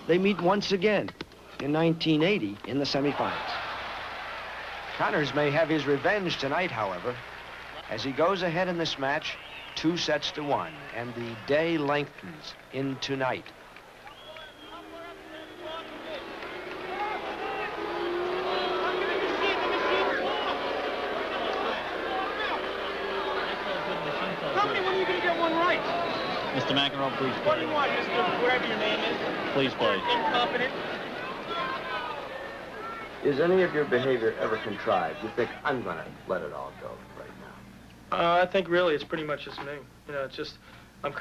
They meet once again in 1980 in the semifinals. Connors may have his revenge tonight, however, as he goes ahead in this match 2-1, and the day lengthens into night. Tell me when you're going to get one right. Mr. McEnroe, please play. What do you want, Mr. Whatever your name is? Please play. Incompetent. Is any of your behavior ever contrived? You think, I'm going to let it all go right now? I think really it's pretty much just me. You know, it's just, I'm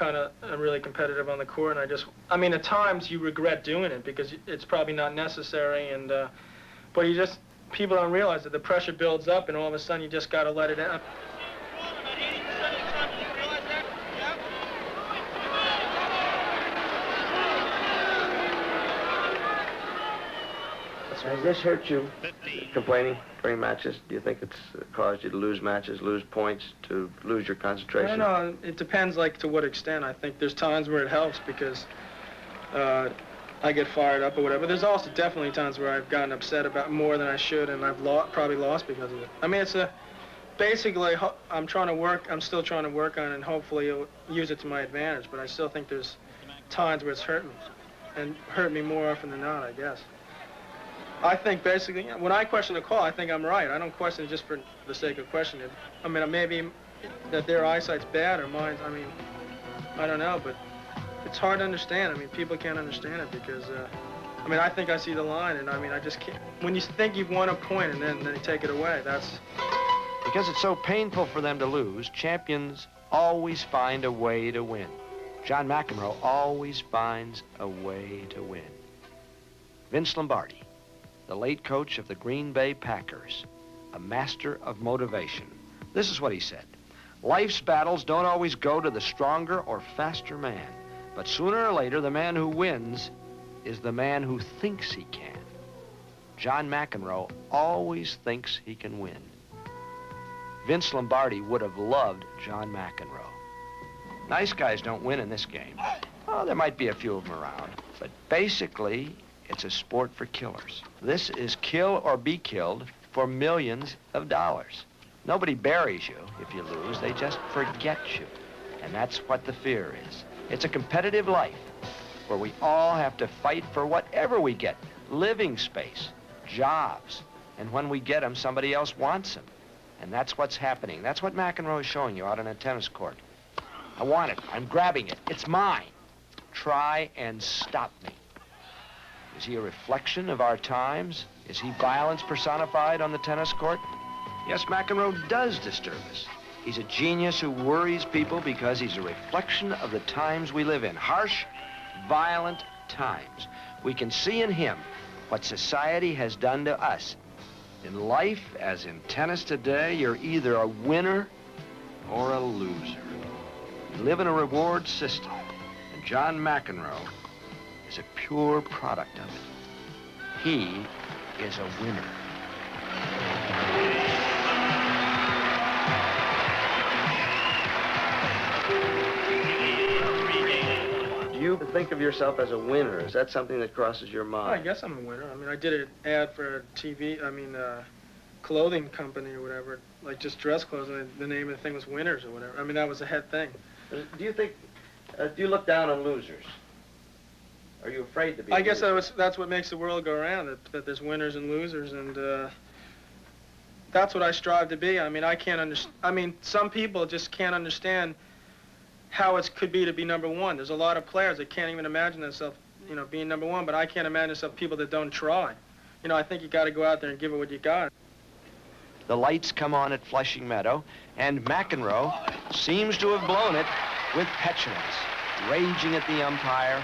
really competitive on the court, and I mean, at times you regret doing it because it's probably not necessary, and, but people don't realize that the pressure builds up, and all of a sudden you just got to let it out. Has this hurt you, complaining during matches? Do you think it's caused you to lose matches, lose points, to lose your concentration? I don't know. It depends, like, to what extent. I think there's times where it helps because I get fired up or whatever. There's also definitely times where I've gotten upset about more than I should, and I've probably lost because of it. I mean, basically, I'm still trying to work on it, and hopefully I'll use it to my advantage, but I still think there's times where it's hurt me, and hurt me more often than not, I guess. I think basically, when I question a call, I think I'm right. I don't question it just for the sake of questioning it. I mean, maybe that their eyesight's bad or mine's, I mean, I don't know, but it's hard to understand. I mean, people can't understand it because, I mean, I think I see the line, and I mean, I just can't. When you think you've won a point and then they take it away, that's... Because it's so painful for them to lose, champions always find a way to win. John McEnroe always finds a way to win. Vince Lombardi, the late coach of the Green Bay Packers, a master of motivation. This is what he said. Life's battles don't always go to the stronger or faster man, but sooner or later, the man who wins is the man who thinks he can. John McEnroe always thinks he can win. Vince Lombardi would have loved John McEnroe. Nice guys don't win in this game. Oh, there might be a few of them around, but basically, it's a sport for killers. This is kill or be killed for millions of dollars. Nobody buries you if you lose. They just forget you. And that's what the fear is. It's a competitive life where we all have to fight for whatever we get. Living space, jobs. And when we get them, somebody else wants them. And that's what's happening. That's what McEnroe is showing you out on a tennis court. I want it. I'm grabbing it. It's mine. Try and stop me. Is he a reflection of our times? Is he violence personified on the tennis court? Yes, McEnroe does disturb us. He's a genius who worries people because he's a reflection of the times we live in. Harsh, violent times. We can see in him what society has done to us. In life, as in tennis today, you're either a winner or a loser. We live in a reward system, and John McEnroe is a pure product of it. He is a winner. Do you think of yourself as a winner? Is that something that crosses your mind? I guess I'm a winner. I mean, I did an ad for a clothing company or whatever, like just dress clothes, and the name of the thing was Winners or whatever. I mean, that was the head thing. Do you think, do you look down on losers? Are you afraid to be? I guess that's what makes the world go around, that there's winners and losers, and that's what I strive to be. I mean, I can't understand. I mean, some people just can't understand how it could be to be number one. There's a lot of players that can't even imagine themselves, you know, being number one, but I can't imagine myself people that don't try. You know, I think you got to go out there and give it what you got. The lights come on at Flushing Meadow, and McEnroe seems to have blown it with petulance, raging at the umpire,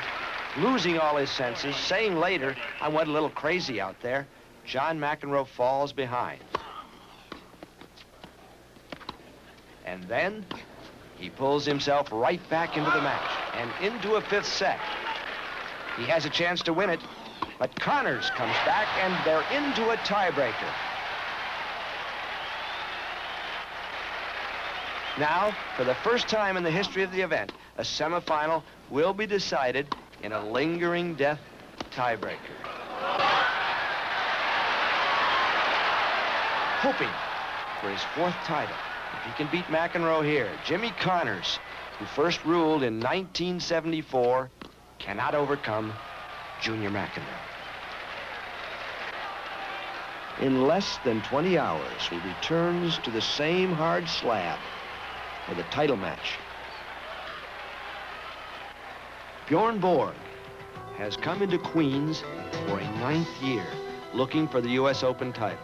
losing all his senses, saying later, I went a little crazy out there. John McEnroe falls behind. And then he pulls himself right back into the match and into a fifth set. He has a chance to win it, but Connors comes back and they're into a tiebreaker. Now, for the first time in the history of the event, a semifinal will be decided in a lingering death tiebreaker. Hoping for his fourth title, if he can beat McEnroe here, Jimmy Connors, who first ruled in 1974, cannot overcome Junior McEnroe. In less than 20 hours, he returns to the same hard slab for the title match. Bjorn Borg has come into Queens for a 9th year, looking for the U.S. Open title.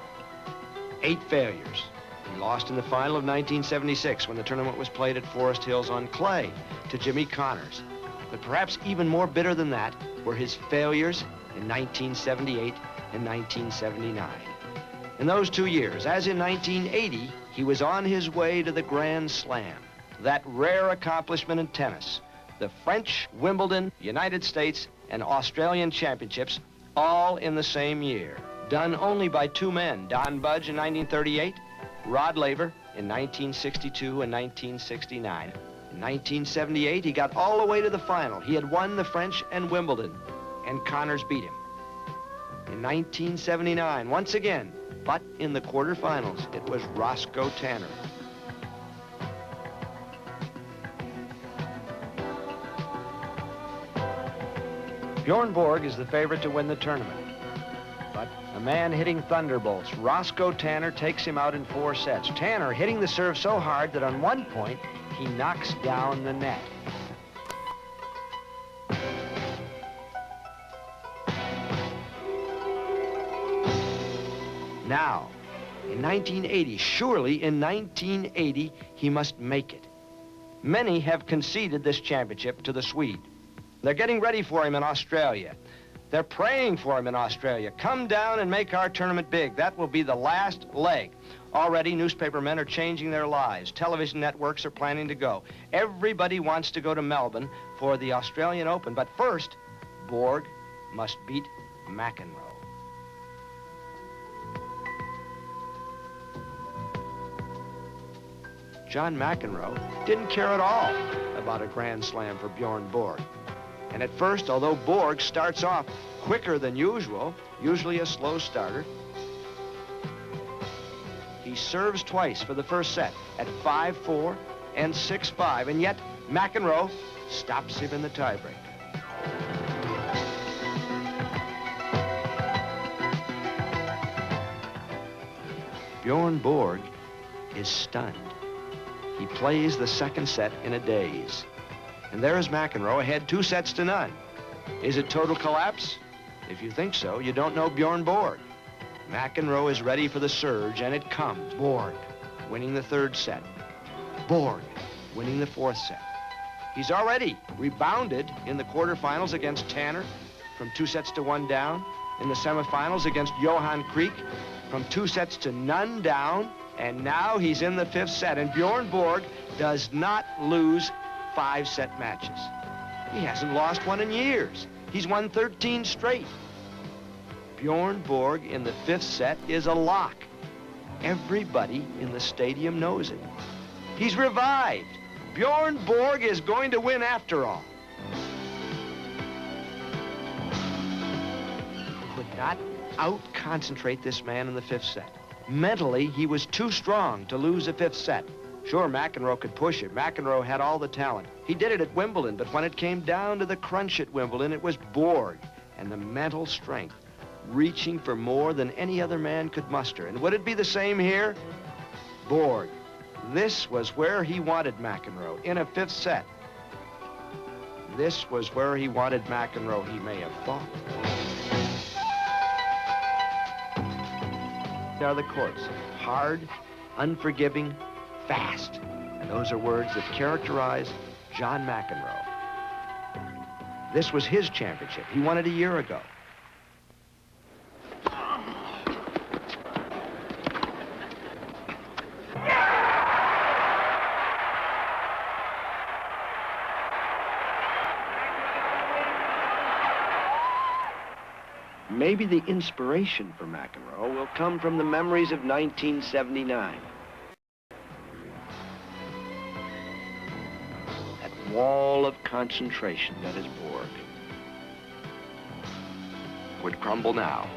8 failures. He lost in the final of 1976 when the tournament was played at Forest Hills on clay to Jimmy Connors. But perhaps even more bitter than that were his failures in 1978 and 1979. In those 2 years, as in 1980, he was on his way to the Grand Slam, that rare accomplishment in tennis. The French, Wimbledon, United States, and Australian championships all in the same year, done only by 2 men, Don Budge in 1938, Rod Laver in 1962 and 1969. In 1978, he got all the way to the final. He had won the French and Wimbledon, and Connors beat him. In 1979, once again, but in the quarterfinals, it was Roscoe Tanner. Bjorn Borg is the favorite to win the tournament. But a man hitting thunderbolts, Roscoe Tanner, takes him out in 4 sets. Tanner hitting the serve so hard that on one point, he knocks down the net. Now, in 1980, surely in 1980, he must make it. Many have conceded this championship to the Swede. They're getting ready for him in Australia. They're praying for him in Australia. Come down and make our tournament big. That will be the last leg. Already, newspapermen are changing their lives. Television networks are planning to go. Everybody wants to go to Melbourne for the Australian Open. But first, Borg must beat McEnroe. John McEnroe didn't care at all about a Grand Slam for Bjorn Borg. And at first, although Borg starts off quicker than usual, usually a slow starter, he serves twice for the first set at 5-4 and 6-5, and yet McEnroe stops him in the tiebreak. Bjorn Borg is stunned. He plays the second set in a daze. And there is McEnroe ahead 2-0. Is it total collapse? If you think so, you don't know Bjorn Borg. McEnroe is ready for the surge, and it comes. Borg winning the 3rd set. Borg winning the 4th set. He's already rebounded in the quarterfinals against Tanner from 2-1 down. In the semifinals against Johan Kriek from 2-0 down. And now he's in the 5th set, and Bjorn Borg does not lose 5-set matches. He hasn't lost one in years. He's won 13 straight. Bjorn Borg in the 5th set is a lock. Everybody in the stadium knows it. He's revived. Bjorn Borg is going to win after all. He could not out-concentrate this man in the 5th set. Mentally, he was too strong to lose a 5th set. Sure, McEnroe could push it. McEnroe had all the talent. He did it at Wimbledon, but when it came down to the crunch at Wimbledon, it was Borg and the mental strength, reaching for more than any other man could muster. And would it be the same here? Borg. This was where he wanted McEnroe, in a 5th set. This was where he wanted McEnroe, he may have thought. Are the courts. Hard, unforgiving, fast. And those are words that characterize John McEnroe. This was his championship. He won it a year ago. Maybe the inspiration for McEnroe will come from the memories of 1979. That wall of concentration that is Borg would crumble now.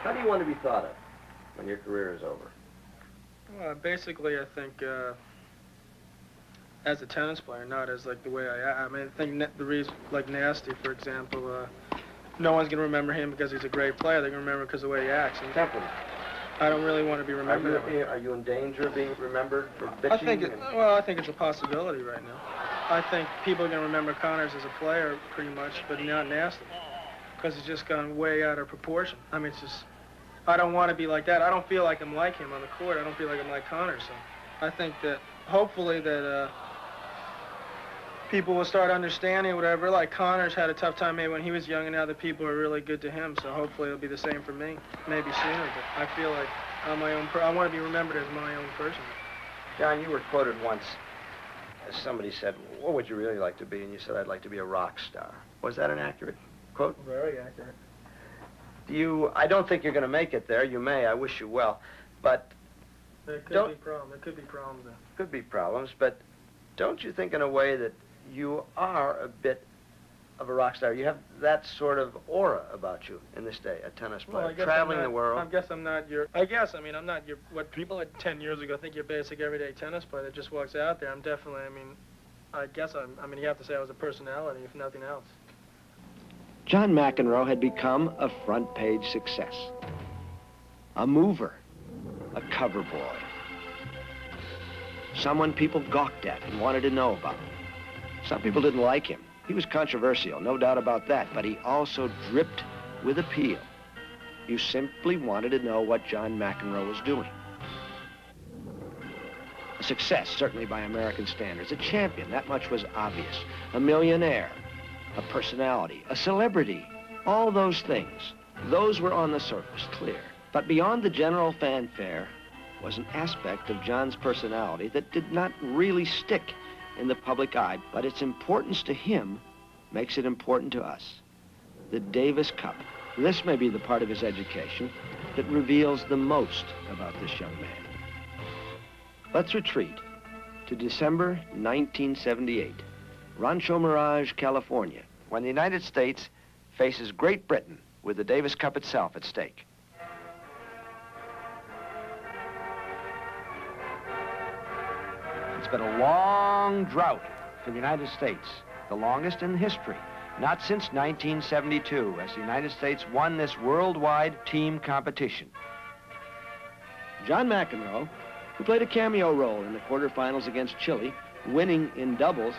How do you want to be thought of when your career is over? Well, basically, I think as a tennis player, not as like the way I mean, I think the reason, like Nasty, for example, no one's gonna remember him because he's a great player. They're gonna remember because of the way he acts. And I don't really want to be remembered. Are you in danger of being remembered for bitching? I think it's a possibility right now. I think people are gonna remember Connors as a player pretty much, but not Nasty, because he's just gone way out of proportion. I mean, it's just, I don't want to be like that. I don't feel like I'm like him on the court. I don't feel like I'm like Connors. So I think that hopefully that people will start understanding whatever. Like Connors had a tough time maybe when he was young, and now the people are really good to him. So hopefully it'll be the same for me. Maybe sooner, but I feel like I'm my own. I want to be remembered as my own person. John, you were quoted once. Somebody said, "What would you really like to be?" And you said, "I'd like to be a rock star." Was that an accurate quote? Very accurate. I don't think you're going to make it there. You may. I wish you well, but there could be problems. There could be problems there. Could be problems, but don't you think in a way that you are a bit of a rock star? You have that sort of aura about you in this day, a tennis player, traveling the world. I guess I'm not your, I'm not your, what people had 10 years ago think you're basic everyday tennis player that just walks out there. I'm definitely, you have to say I was a personality, if nothing else. John McEnroe had become a front-page success. A mover, a cover boy. Someone people gawked at and wanted to know about. Some people didn't like him. He was controversial, no doubt about that, but he also dripped with appeal. You simply wanted to know what John McEnroe was doing. A success, certainly by American standards. A champion, that much was obvious. A millionaire, a personality, a celebrity. All those things, those were on the surface, clear. But beyond the general fanfare was an aspect of John's personality that did not really stick in the public eye, but its importance to him makes it important to us. The Davis Cup. This may be the part of his education that reveals the most about this young man. Let's retreat to December 1978, Rancho Mirage, California, when the United States faces Great Britain with the Davis Cup itself at stake. It's been a long drought for the United States, the longest in history, not since 1972, as the United States won this worldwide team competition. John McEnroe, who played a cameo role in the quarterfinals against Chile, winning in doubles,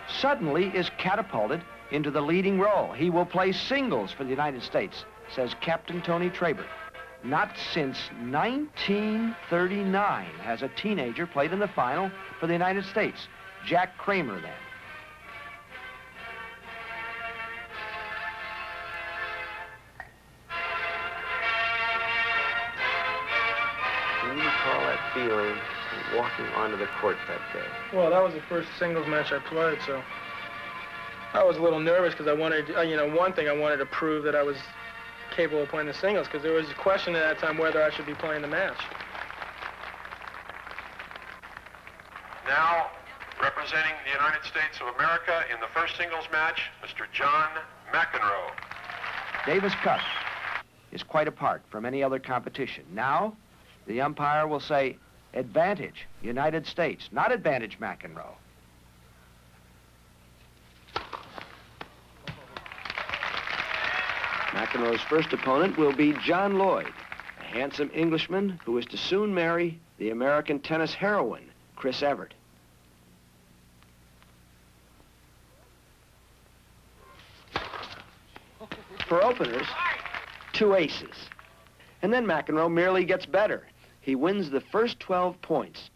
suddenly is catapulted into the leading role. He will play singles for the United States, says Captain Tony Trabert. Not since 1939 has a teenager played in the final for the United States. Jack Kramer, then. Can you recall that feeling walking onto the court that day? Well, that was the first singles match I played, so I was a little nervous because I wanted, one thing I wanted to prove that I was capable of playing the singles, because there was a question at that time whether I should be playing the match. Now, representing the United States of America in the first singles match, Mr. John McEnroe. Davis Cup is quite apart from any other competition. Now, the umpire will say, advantage, United States, not advantage McEnroe. McEnroe's first opponent will be John Lloyd, a handsome Englishman who is to soon marry the American tennis heroine, Chris Evert. For openers, 2 aces. And then McEnroe merely gets better. He wins the first 12 points.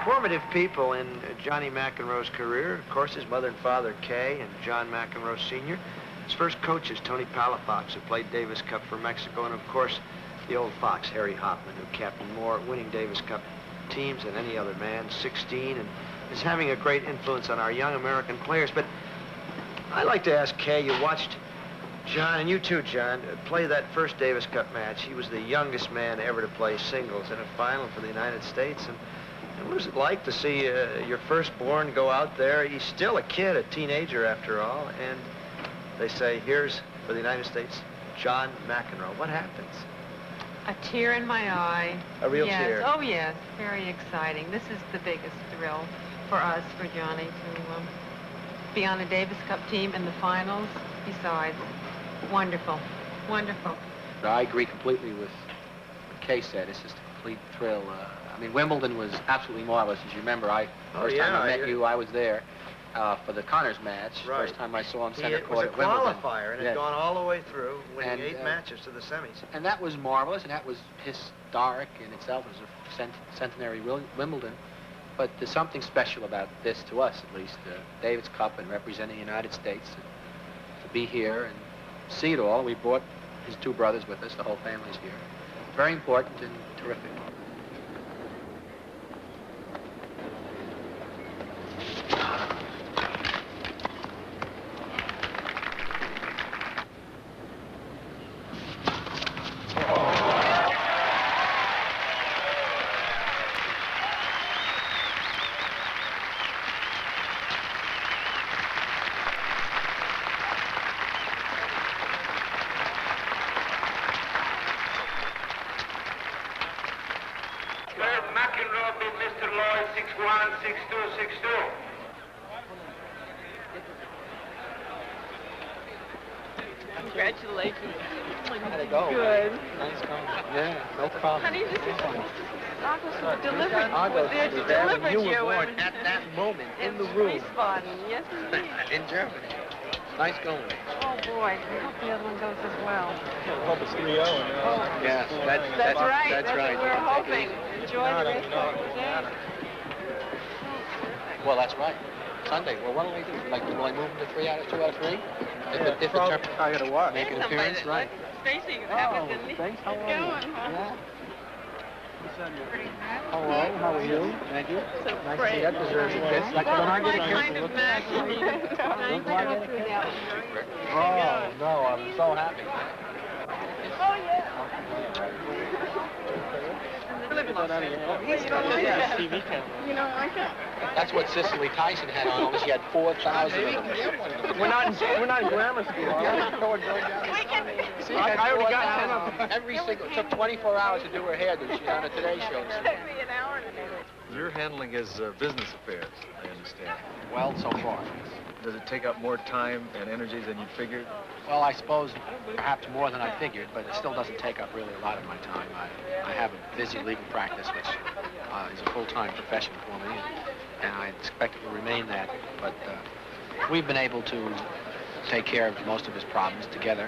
Formative people in Johnny McEnroe's career, of course, his mother and father, Kay, and John McEnroe Sr. His first coaches, Tony Palafox, who played Davis Cup for Mexico, and of course, the old fox, Harry Hoffman, who captained more winning Davis Cup teams than any other man, 16, and is having a great influence on our young American players. But I'd like to ask Kay, you watched John, and you too, John, play that first Davis Cup match. He was the youngest man ever to play singles in a final for the United States. And what was it like to see your firstborn go out there? He's still a kid, a teenager after all, and They say, here's, for the United States, John McEnroe. What happens? A tear in my eye. A real yes. tear. Oh, yes. Very exciting. This is the biggest thrill for us, for Johnny, to be on a Davis Cup team in the finals. Besides, wonderful. Wonderful. I agree completely with what Kay said. It's just a complete thrill. I mean, Wimbledon was absolutely marvelous. As you remember, first time I met you, I was there for the Connors match. Right. First time I saw him center It was court a at Wimbledon. qualifier, and Yes. had gone all the way through, winning And, 8 matches to the semis. And that was marvelous, and that was historic in itself. It was a centenary Wimbledon. But there's something special about this, to us at least, Davis Cup and representing the United States. And to be here and see it all. We brought his 2 brothers with us. The whole family's here. Very important and terrific. McEnroe beat Mr. Lloyd 6-1, 6-2, 6-2. Congratulations. How'd it go? Good. Nice going. Yeah, no problem. Honey, this is Argos delivered. Argos They was there when delivered you were you born, in- at that moment, in the room. Wiesbaden. Yes, indeed. In Germany. Nice going. Oh, boy. I hope the other one goes as well. Hope it's 3-0. Yes, That's right. That's right. What we're hoping. Enjoy the rest of the game. Well, that's right. Sunday. Well, what do we do? Like, will I move them to 2 out of 3? If the I gotta watch. Make an appearance, right? Stacy happened, didn't he? Thanks. How It's are you? going, huh? Yeah. Pretty happy. Hello, how are you? Thank you. So Nice to great. see that deserves a kiss. Like, Well, don't I my get a kind kiss? of match. Oh, no, I'm so happy. Oh, yeah. TV camera. You know, I can't. That's what Cicely Tyson had on. Only she had 4,000 of them. We're not in grammar school, are we? See, I already got 10 of them. Every single, it took 24 hours to do her hairdo. She's on a Today Show. It took me an hour to do it. You're handling his business affairs, I understand. Well, so far. Does it take up more time and energy than you figured? Well, I suppose perhaps more than I figured, but it still doesn't take up really a lot of my time. I have a busy legal practice, which is a full-time profession for me, and I expect it will remain that. But we've been able to take care of most of his problems together,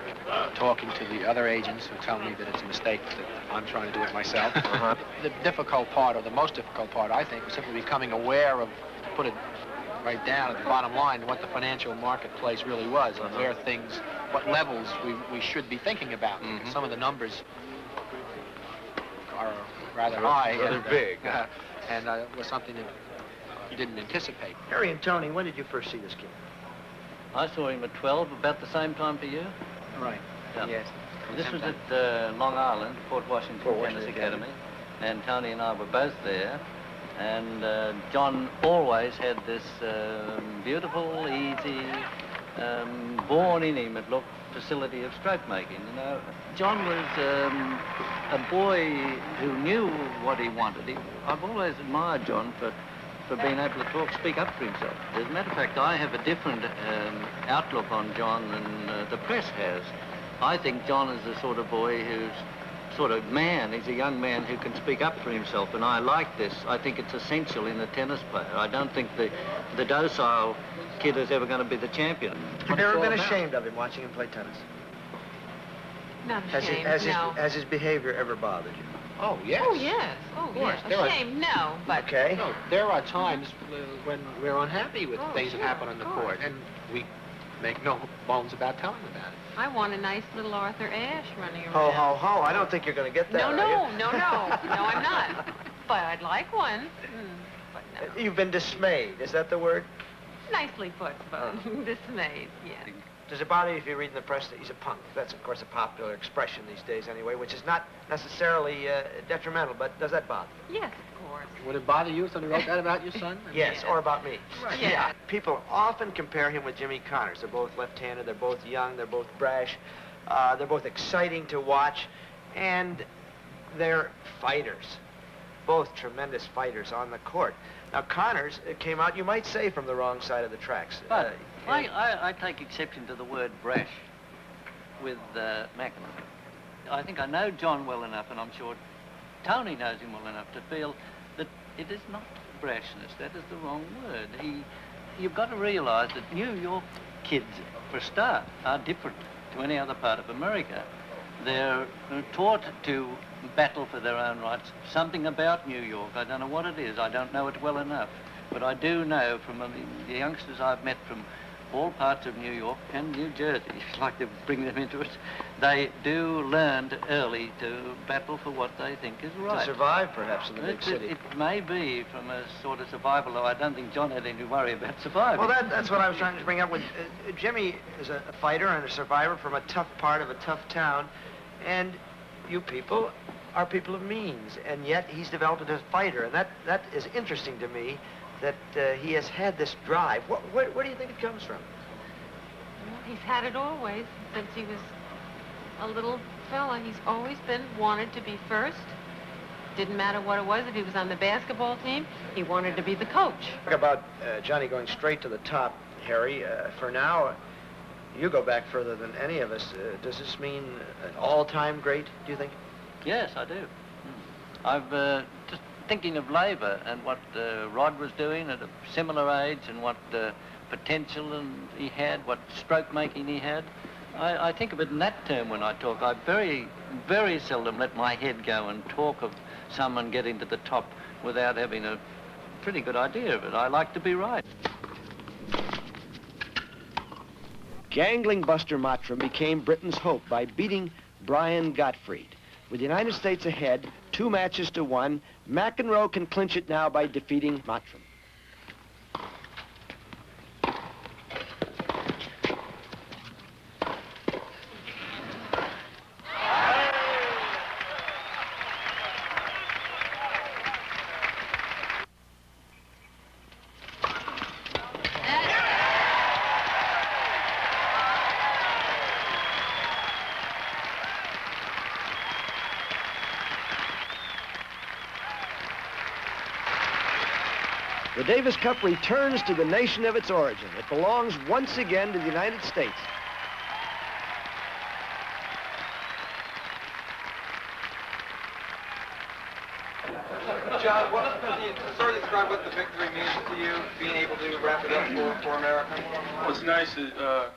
talking to the other agents who tell me that it's a mistake, that I'm trying to do it myself. The difficult part, or the most difficult part, I think, was simply becoming aware of, to put it right down at the bottom line, what the financial marketplace really was, and where things, what levels we should be thinking about. Some of the numbers are rather high. Rather big. And was something that you didn't anticipate. Harry and Tony, when did you first see this kid? I saw him at 12, about the same time for you. Right. Yeah. Yes. This was at Long Island, Fort Washington Tennis Academy, and Tony and I were both there. And John always had this beautiful, easy, born in him, it looked, facility of stroke making. You know, John was a boy who knew what he wanted. I've always admired John for being able to speak up for himself. As a matter of fact, I have a different outlook on John than the press has. I think John is the sort of boy who's sort of man. He's a young man who can speak up for himself, and I like this. I think it's essential in a tennis player. I don't think the docile kid is ever going to be the champion. Have you ever been ashamed of him watching him play tennis? Not Has ashamed, no. Has his behavior ever bothered you? Oh, yes. Oh, yes. Oh, yes. Ashamed, no, but... Okay. No, there are times when we're unhappy with things that happen on the court, and we make no bones about telling about it. I want a nice little Arthur Ashe running around. Ho, ho, ho. I don't think you're going to get that, No, are no, you? no, no. No, I'm not. But I'd like one. But no. You've been dismayed. Is that the word? Nicely put, but dismayed, yes. Does it bother you if you read in the press that he's a punk? That's, of course, a popular expression these days anyway, which is not necessarily detrimental, but does that bother you? Yes, of course. course. Would it bother you if somebody wrote that about your son? Yes, or about me. Right. Yeah. People often compare him with Jimmy Connors. They're both left-handed, they're both young, they're both brash, they're both exciting to watch, and they're fighters. Both tremendous fighters on the court. Now, Connors came out, you might say, from the wrong side of the tracks. But I take exception to the word brash with McEnroe. I think I know John well enough, and I'm sure Tony knows him well enough to feel that it is not brashness. That is the wrong word. You've got to realize that New York kids, for a start, are different to any other part of America. They're taught to battle for their own rights. Something about New York, I don't know what it is, I don't know it well enough, but I do know from the youngsters I've met from all parts of New York and New Jersey, if you like to bring them into it, they do learn early to battle for what they think is right. To survive, perhaps, in the big city. It may be from a sort of survival, though I don't think John had any worry about surviving. Well, that's what I was trying to bring up with Jimmy is a fighter and a survivor from a tough part of a tough town, and you people are people of means, and yet he's developed as a fighter, and that is interesting to me, that he has had this drive. Where do you think it comes from? Well, he's had it always, since he was a little fella. He's always wanted to be first. Didn't matter what it was. If he was on the basketball team, he wanted to be the coach. Talk about Johnny going straight to the top, Harry. For now, you go back further than any of us. Does this mean an all-time great, do you think? Yes, I do. I've just thinking of Labour and what Rod was doing at a similar age and what potential he had, what stroke making he had. I think of it in that term when I talk. I very, very seldom let my head go and talk of someone getting to the top without having a pretty good idea of it. I like to be right. Gangling Buster Mottram became Britain's hope by beating Brian Gottfried. With the United States ahead, 2 matches to 1, McEnroe can clinch it now by defeating Mottram. The Davis Cup returns to the nation of its origin. It belongs once again to the United States. John, can you sort of describe what the victory means to you, being able to wrap it up for America? Well, it's nice to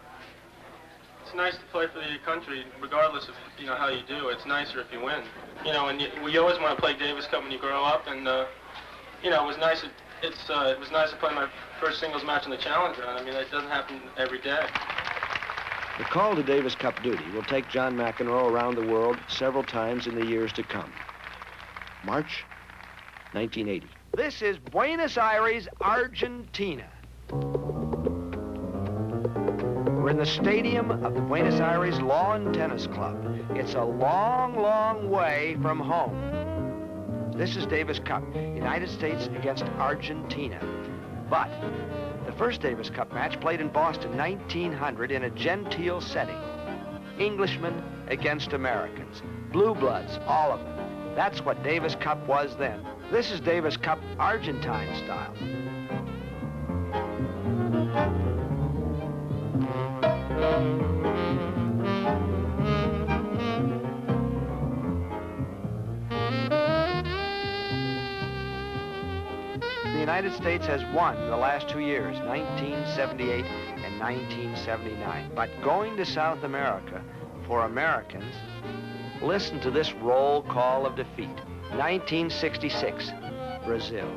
play for your country, regardless of how you do. It's nicer if you win. And you always want to play Davis Cup when you grow up, and it was nice. It was nice to play my first singles match in the Challenger. I mean, it doesn't happen every day. The call to Davis Cup duty will take John McEnroe around the world several times in the years to come. March 1980. This is Buenos Aires, Argentina. We're in the stadium of the Buenos Aires Lawn Tennis Club. It's a long, long way from home. This is Davis Cup, United States against Argentina. But the first Davis Cup match played in Boston, 1900, in a genteel setting. Englishmen against Americans. Blue bloods, all of them. That's what Davis Cup was then. This is Davis Cup Argentine style. The United States has won the last 2 years, 1978 and 1979. But going to South America, for Americans, listen to this roll call of defeat. 1966, Brazil.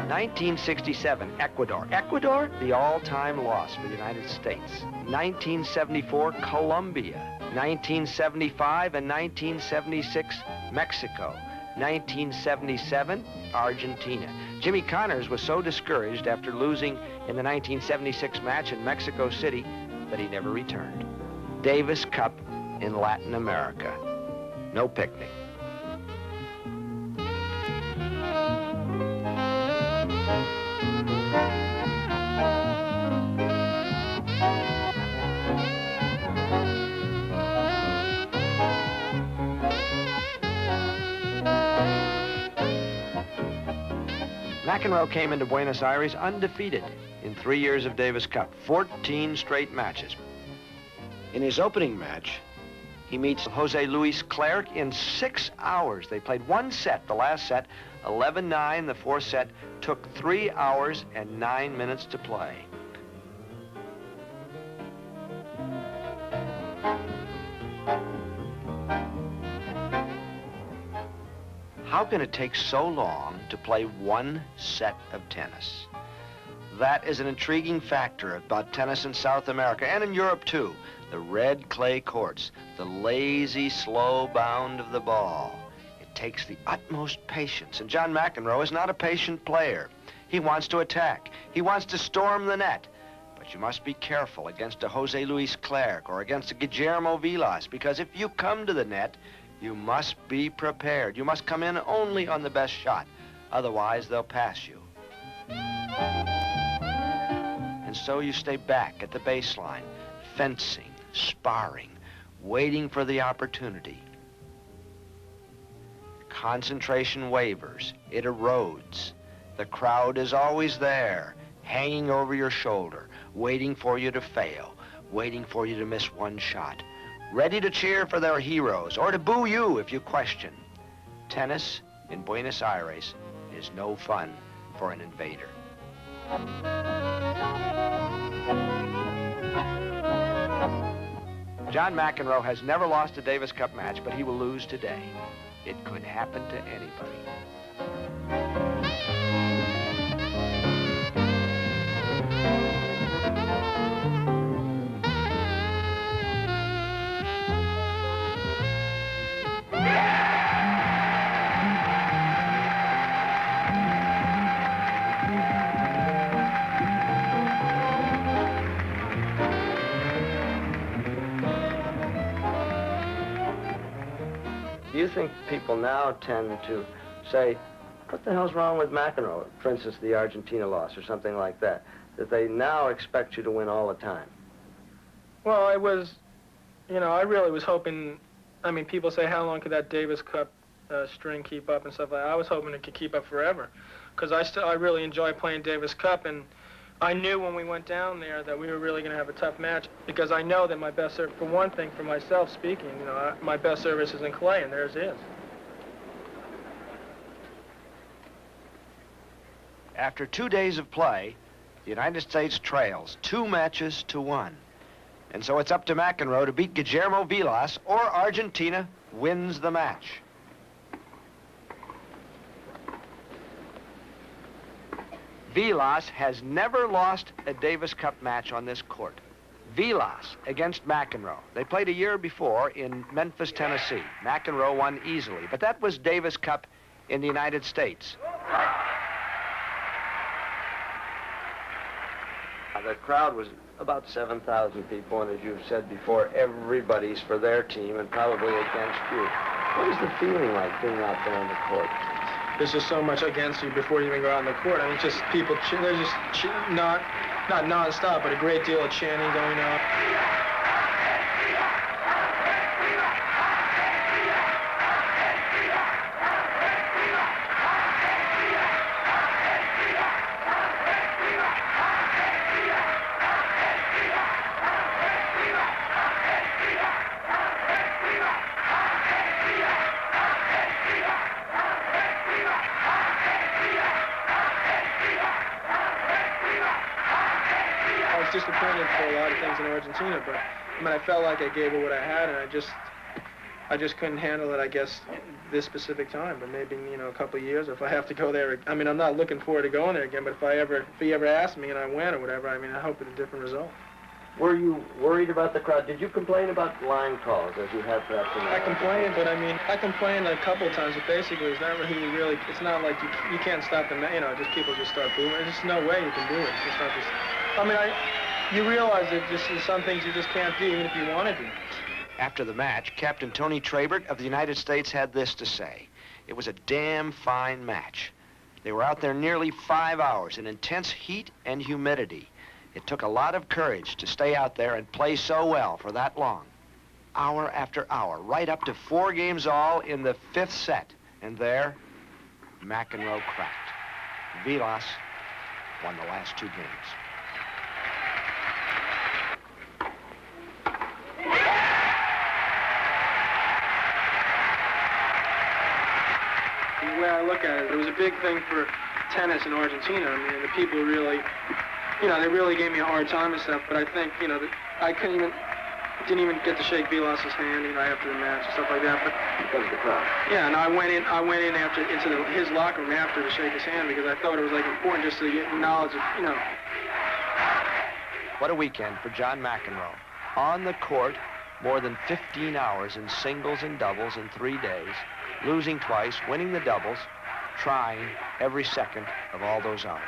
1967, Ecuador. Ecuador, the all-time loss for the United States. 1974, Colombia. 1975 and 1976, Mexico. 1977, Argentina. Jimmy Connors was so discouraged after losing in the 1976 match in Mexico City that he never returned. Davis Cup in Latin America. No picnic. McEnroe came into Buenos Aires undefeated in 3 years of Davis Cup, 14 straight matches. In his opening match, he meets Jose Luis Clerc in 6 hours. They played one set, the last set, 11-9. The fourth set took 3 hours and 9 minutes to play. How can it take so long to play one set of tennis? That is an intriguing factor about tennis in South America and in Europe too. The red clay courts, the lazy, slow bound of the ball. It takes the utmost patience, and John McEnroe is not a patient player. He wants to attack. He wants to storm the net. But you must be careful against a Jose Luis Clerc or against a Guillermo Vilas, because if you come to the net, you must be prepared. You must come in only on the best shot. Otherwise, they'll pass you. And so you stay back at the baseline, fencing, sparring, waiting for the opportunity. Concentration wavers. It erodes. The crowd is always there, hanging over your shoulder, waiting for you to fail, waiting for you to miss one shot, ready to cheer for their heroes or to boo you if you question. Tennis in Buenos Aires is no fun for an invader. John McEnroe has never lost a Davis Cup match, but he will lose today. It could happen to anybody. Do you think people now tend to say, what the hell's wrong with McEnroe? For instance, the Argentina loss or something like that. That they now expect you to win all the time. Well, I really was hoping, people say, how long could that Davis Cup string keep up and stuff like that. I was hoping it could keep up forever. Because I really enjoy playing Davis Cup, and I knew when we went down there that we were really going to have a tough match, because I know that my best service, for one thing, for myself speaking, my best service is in clay, and theirs is. After 2 days of play, the United States trails 2-1. And so it's up to McEnroe to beat Guillermo Vilas, or Argentina wins the match. Vilas has never lost a Davis Cup match on this court. Vilas against McEnroe. They played a year before in Memphis, Tennessee. McEnroe won easily, but that was Davis Cup in the United States. The crowd was about 7,000 people, and as you've said before, everybody's for their team and probably against you. What is the feeling like being out there on the court? There's just so much against you before you even go out on the court. Just people, they're just not non-stop, but a great deal of chanting going on. Disappointed for a lot of things in Argentina, but I felt like I gave it what I had, and I just couldn't handle it, I guess, this specific time. But maybe a couple of years, if I have to go there. I'm not looking forward to going there again, but if he ever asked me and I win or whatever, I hope it's a different result. Were you worried about the crowd? Did you complain about line calls as you have perhaps in the I complained, but I complained a couple of times, but basically it's not really, it's not like you can't stop them, just people just start booing. There's just no way you can do it. It's not just, you realize that just some things you just can't do even if you wanted to. After the match, Captain Tony Trabert of the United States had this to say. It was a damn fine match. They were out there nearly 5 hours in intense heat and humidity. It took a lot of courage to stay out there and play so well for that long. Hour after hour, right up to 4 games all in the 5th set. And there, McEnroe cracked. Vilas won the last 2 games. The way I look at it was a big thing for tennis in Argentina. I mean, the people really, they really gave me a hard time and stuff, but I think, that I didn't even get to shake Vilas's hand, after the match and stuff like that. But because of the crowd. Yeah, and I went in into his locker room after to shake his hand because I thought it was important just to get knowledge of, What a weekend for John McEnroe. On the court, more than 15 hours in singles and doubles in 3 days, losing twice, winning the doubles, trying every second of all those hours.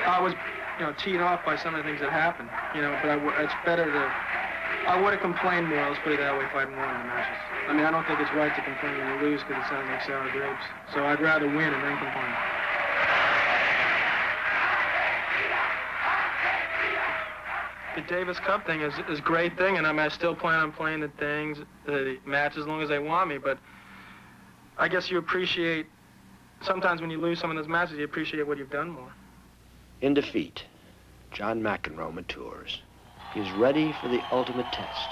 I was, teed off by some of the things that happened, but it's better to, I would have complained more, let's put it that way, if I'd won the matches. I mean, I don't think it's right to complain when you lose because it sounds like sour grapes. So I'd rather win and then complain. The Davis Cup thing is a great thing, and I still plan on playing the matches as long as they want me, but I guess you appreciate, sometimes when you lose some of those matches, you appreciate what you've done more. In defeat, John McEnroe matures. He's ready for the ultimate test.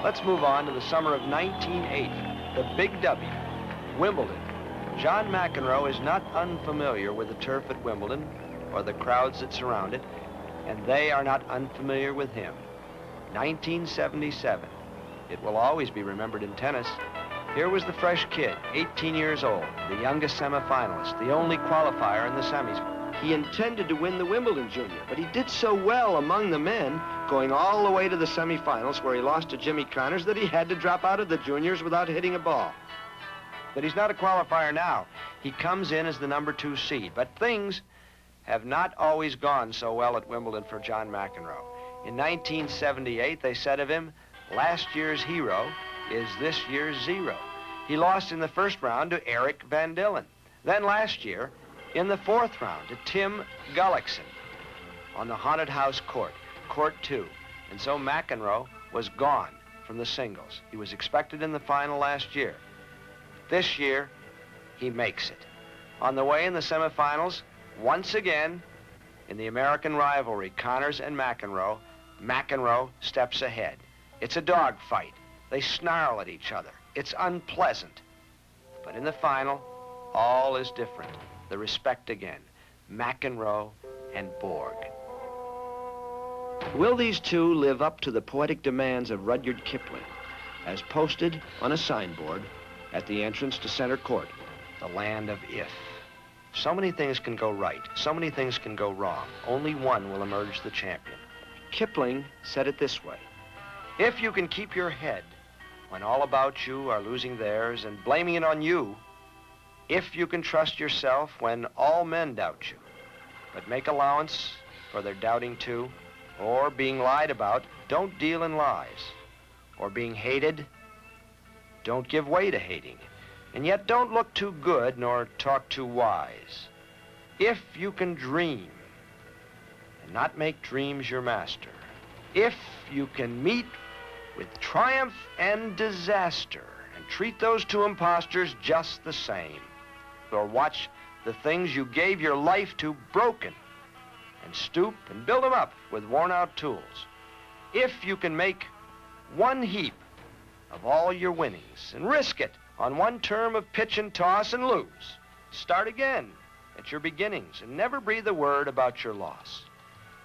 Let's move on to the summer of 1980, the Big W, Wimbledon. John McEnroe is not unfamiliar with the turf at Wimbledon or the crowds that surround it, and they are not unfamiliar with him. 1977. It will always be remembered in tennis. Here was the fresh kid, 18 years old, the youngest semifinalist, the only qualifier in the semis. He intended to win the Wimbledon Junior, but he did so well among the men, going all the way to the semifinals where he lost to Jimmy Connors, that he had to drop out of the juniors without hitting a ball. But he's not a qualifier now. He comes in as the number 2 seed, but things have not always gone so well at Wimbledon for John McEnroe. In 1978, they said of him, last year's hero is this year's zero. He lost in the first round to Eric Van Dillen. Then last year, in the 4th round, to Tim Gullickson on the haunted house court, court 2. And so McEnroe was gone from the singles. He was expected in the final last year. This year, he makes it. On the way in the semifinals, once again, in the American rivalry, Connors and McEnroe, McEnroe steps ahead. It's a dogfight. They snarl at each other. It's unpleasant. But in the final, all is different. The respect again. McEnroe and Borg. Will these two live up to the poetic demands of Rudyard Kipling, as posted on a signboard at the entrance to center court, the land of if? So many things can go right. So many things can go wrong. Only one will emerge the champion. Kipling said it this way: if you can keep your head when all about you are losing theirs and blaming it on you, if you can trust yourself when all men doubt you, but make allowance for their doubting too, or being lied about, don't deal in lies, or being hated, don't give way to hating, and yet don't look too good nor talk too wise. If you can dream and not make dreams your master, if you can meet with triumph and disaster and treat those two impostors just the same, or watch the things you gave your life to broken and stoop and build them up with worn-out tools. If you can make one heap of all your winnings and risk it on one term of pitch and toss and lose, start again at your beginnings and never breathe a word about your loss.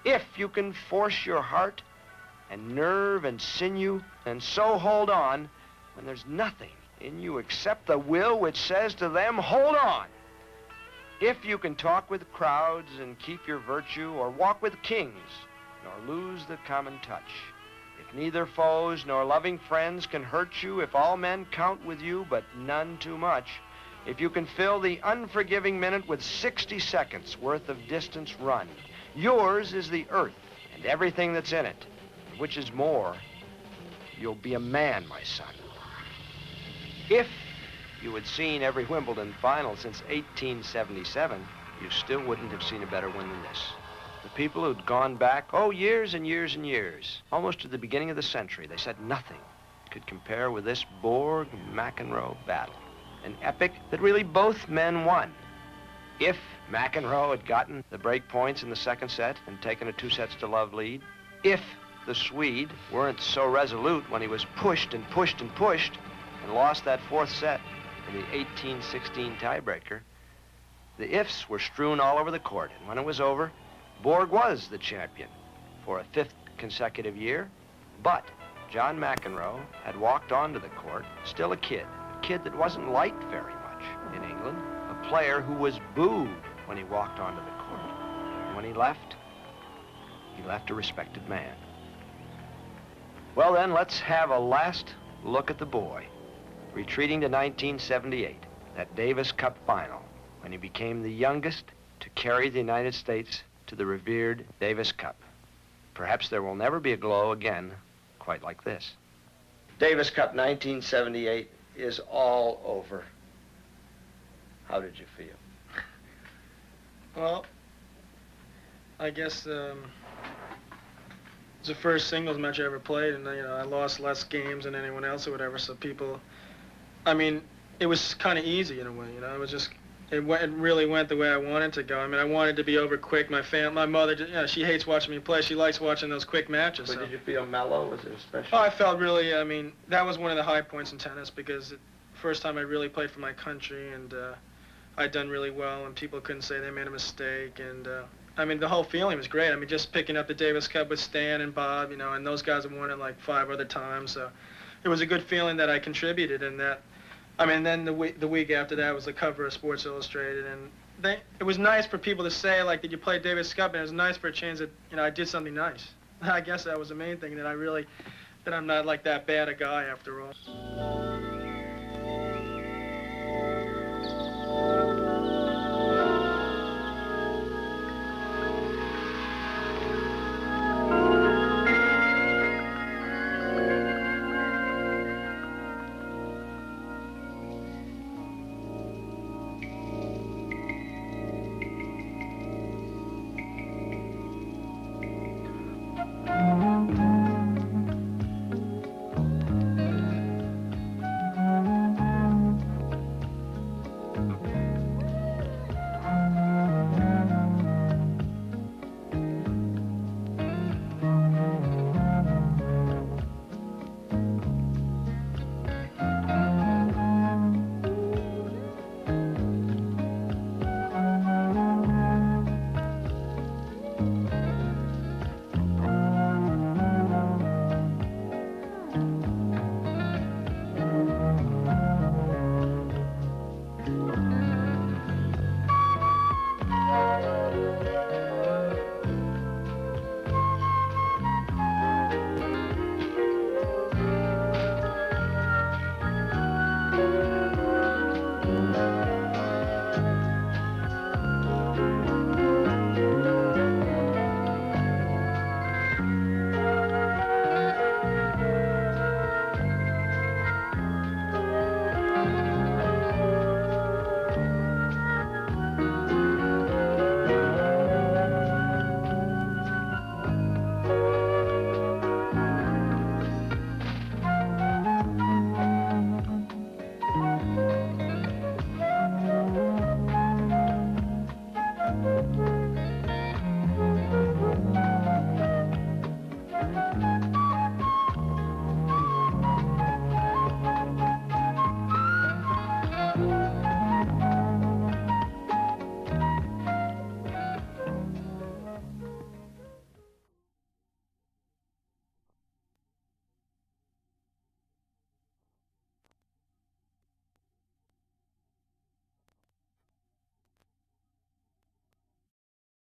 If you can force your heart and nerve and sinew and so hold on when there's nothing in you except the will which says to them, hold on. If you can talk with crowds and keep your virtue, or walk with kings, nor lose the common touch. If neither foes nor loving friends can hurt you, if all men count with you, but none too much, if you can fill the unforgiving minute with 60 seconds worth of distance run, yours is the earth and everything that's in it, which is more, you'll be a man, my son. If you had seen every Wimbledon final since 1877, you still wouldn't have seen a better one than this. The people who'd gone back, oh, years and years and years, almost to the beginning of the century, they said nothing could compare with this Borg-McEnroe battle. An epic that really both men won. If McEnroe had gotten the break points in the second set and taken a 2-sets-to-love lead, if the Swede weren't so resolute when he was pushed and pushed and pushed and lost that fourth set in the 18-16 tiebreaker, the ifs were strewn all over the court. And when it was over, Borg was the champion for a 5th consecutive year, but John McEnroe had walked onto the court, still a kid that wasn't liked very much in England, a player who was booed when he walked onto the court. And when he left a respected man. Well then, let's have a last look at the boy, retreating to 1978, that Davis Cup final, when he became the youngest to carry the United States to the revered Davis Cup. Perhaps there will never be a glow again quite like this. Davis Cup 1978 is all over. How did you feel? Well, I guess it's the first singles match I ever played, and I lost less games than anyone else or whatever. So people, I mean, it was kind of easy in a way. It was just, it really went the way I wanted to go. I mean, I wanted to be over quick. My mother, she hates watching me play. She likes watching those quick matches. But so. did you feel mellow? Was it special? Oh, I felt really, I mean, that was one of the high points in tennis because first time I really played for my country, and I'd done really well, and people couldn't say they made a mistake, and I mean, the whole feeling was great. I mean, just picking up the Davis Cup with Stan and Bob, and those guys have won it like 5 other times, so it was a good feeling that I contributed, and that, I mean, then the week after that was the cover of Sports Illustrated, and it was nice for people to say, like, that you played Davis Cup, and it was nice for a change that, I did something nice. I guess that was the main thing, that I'm not like that bad a guy after all.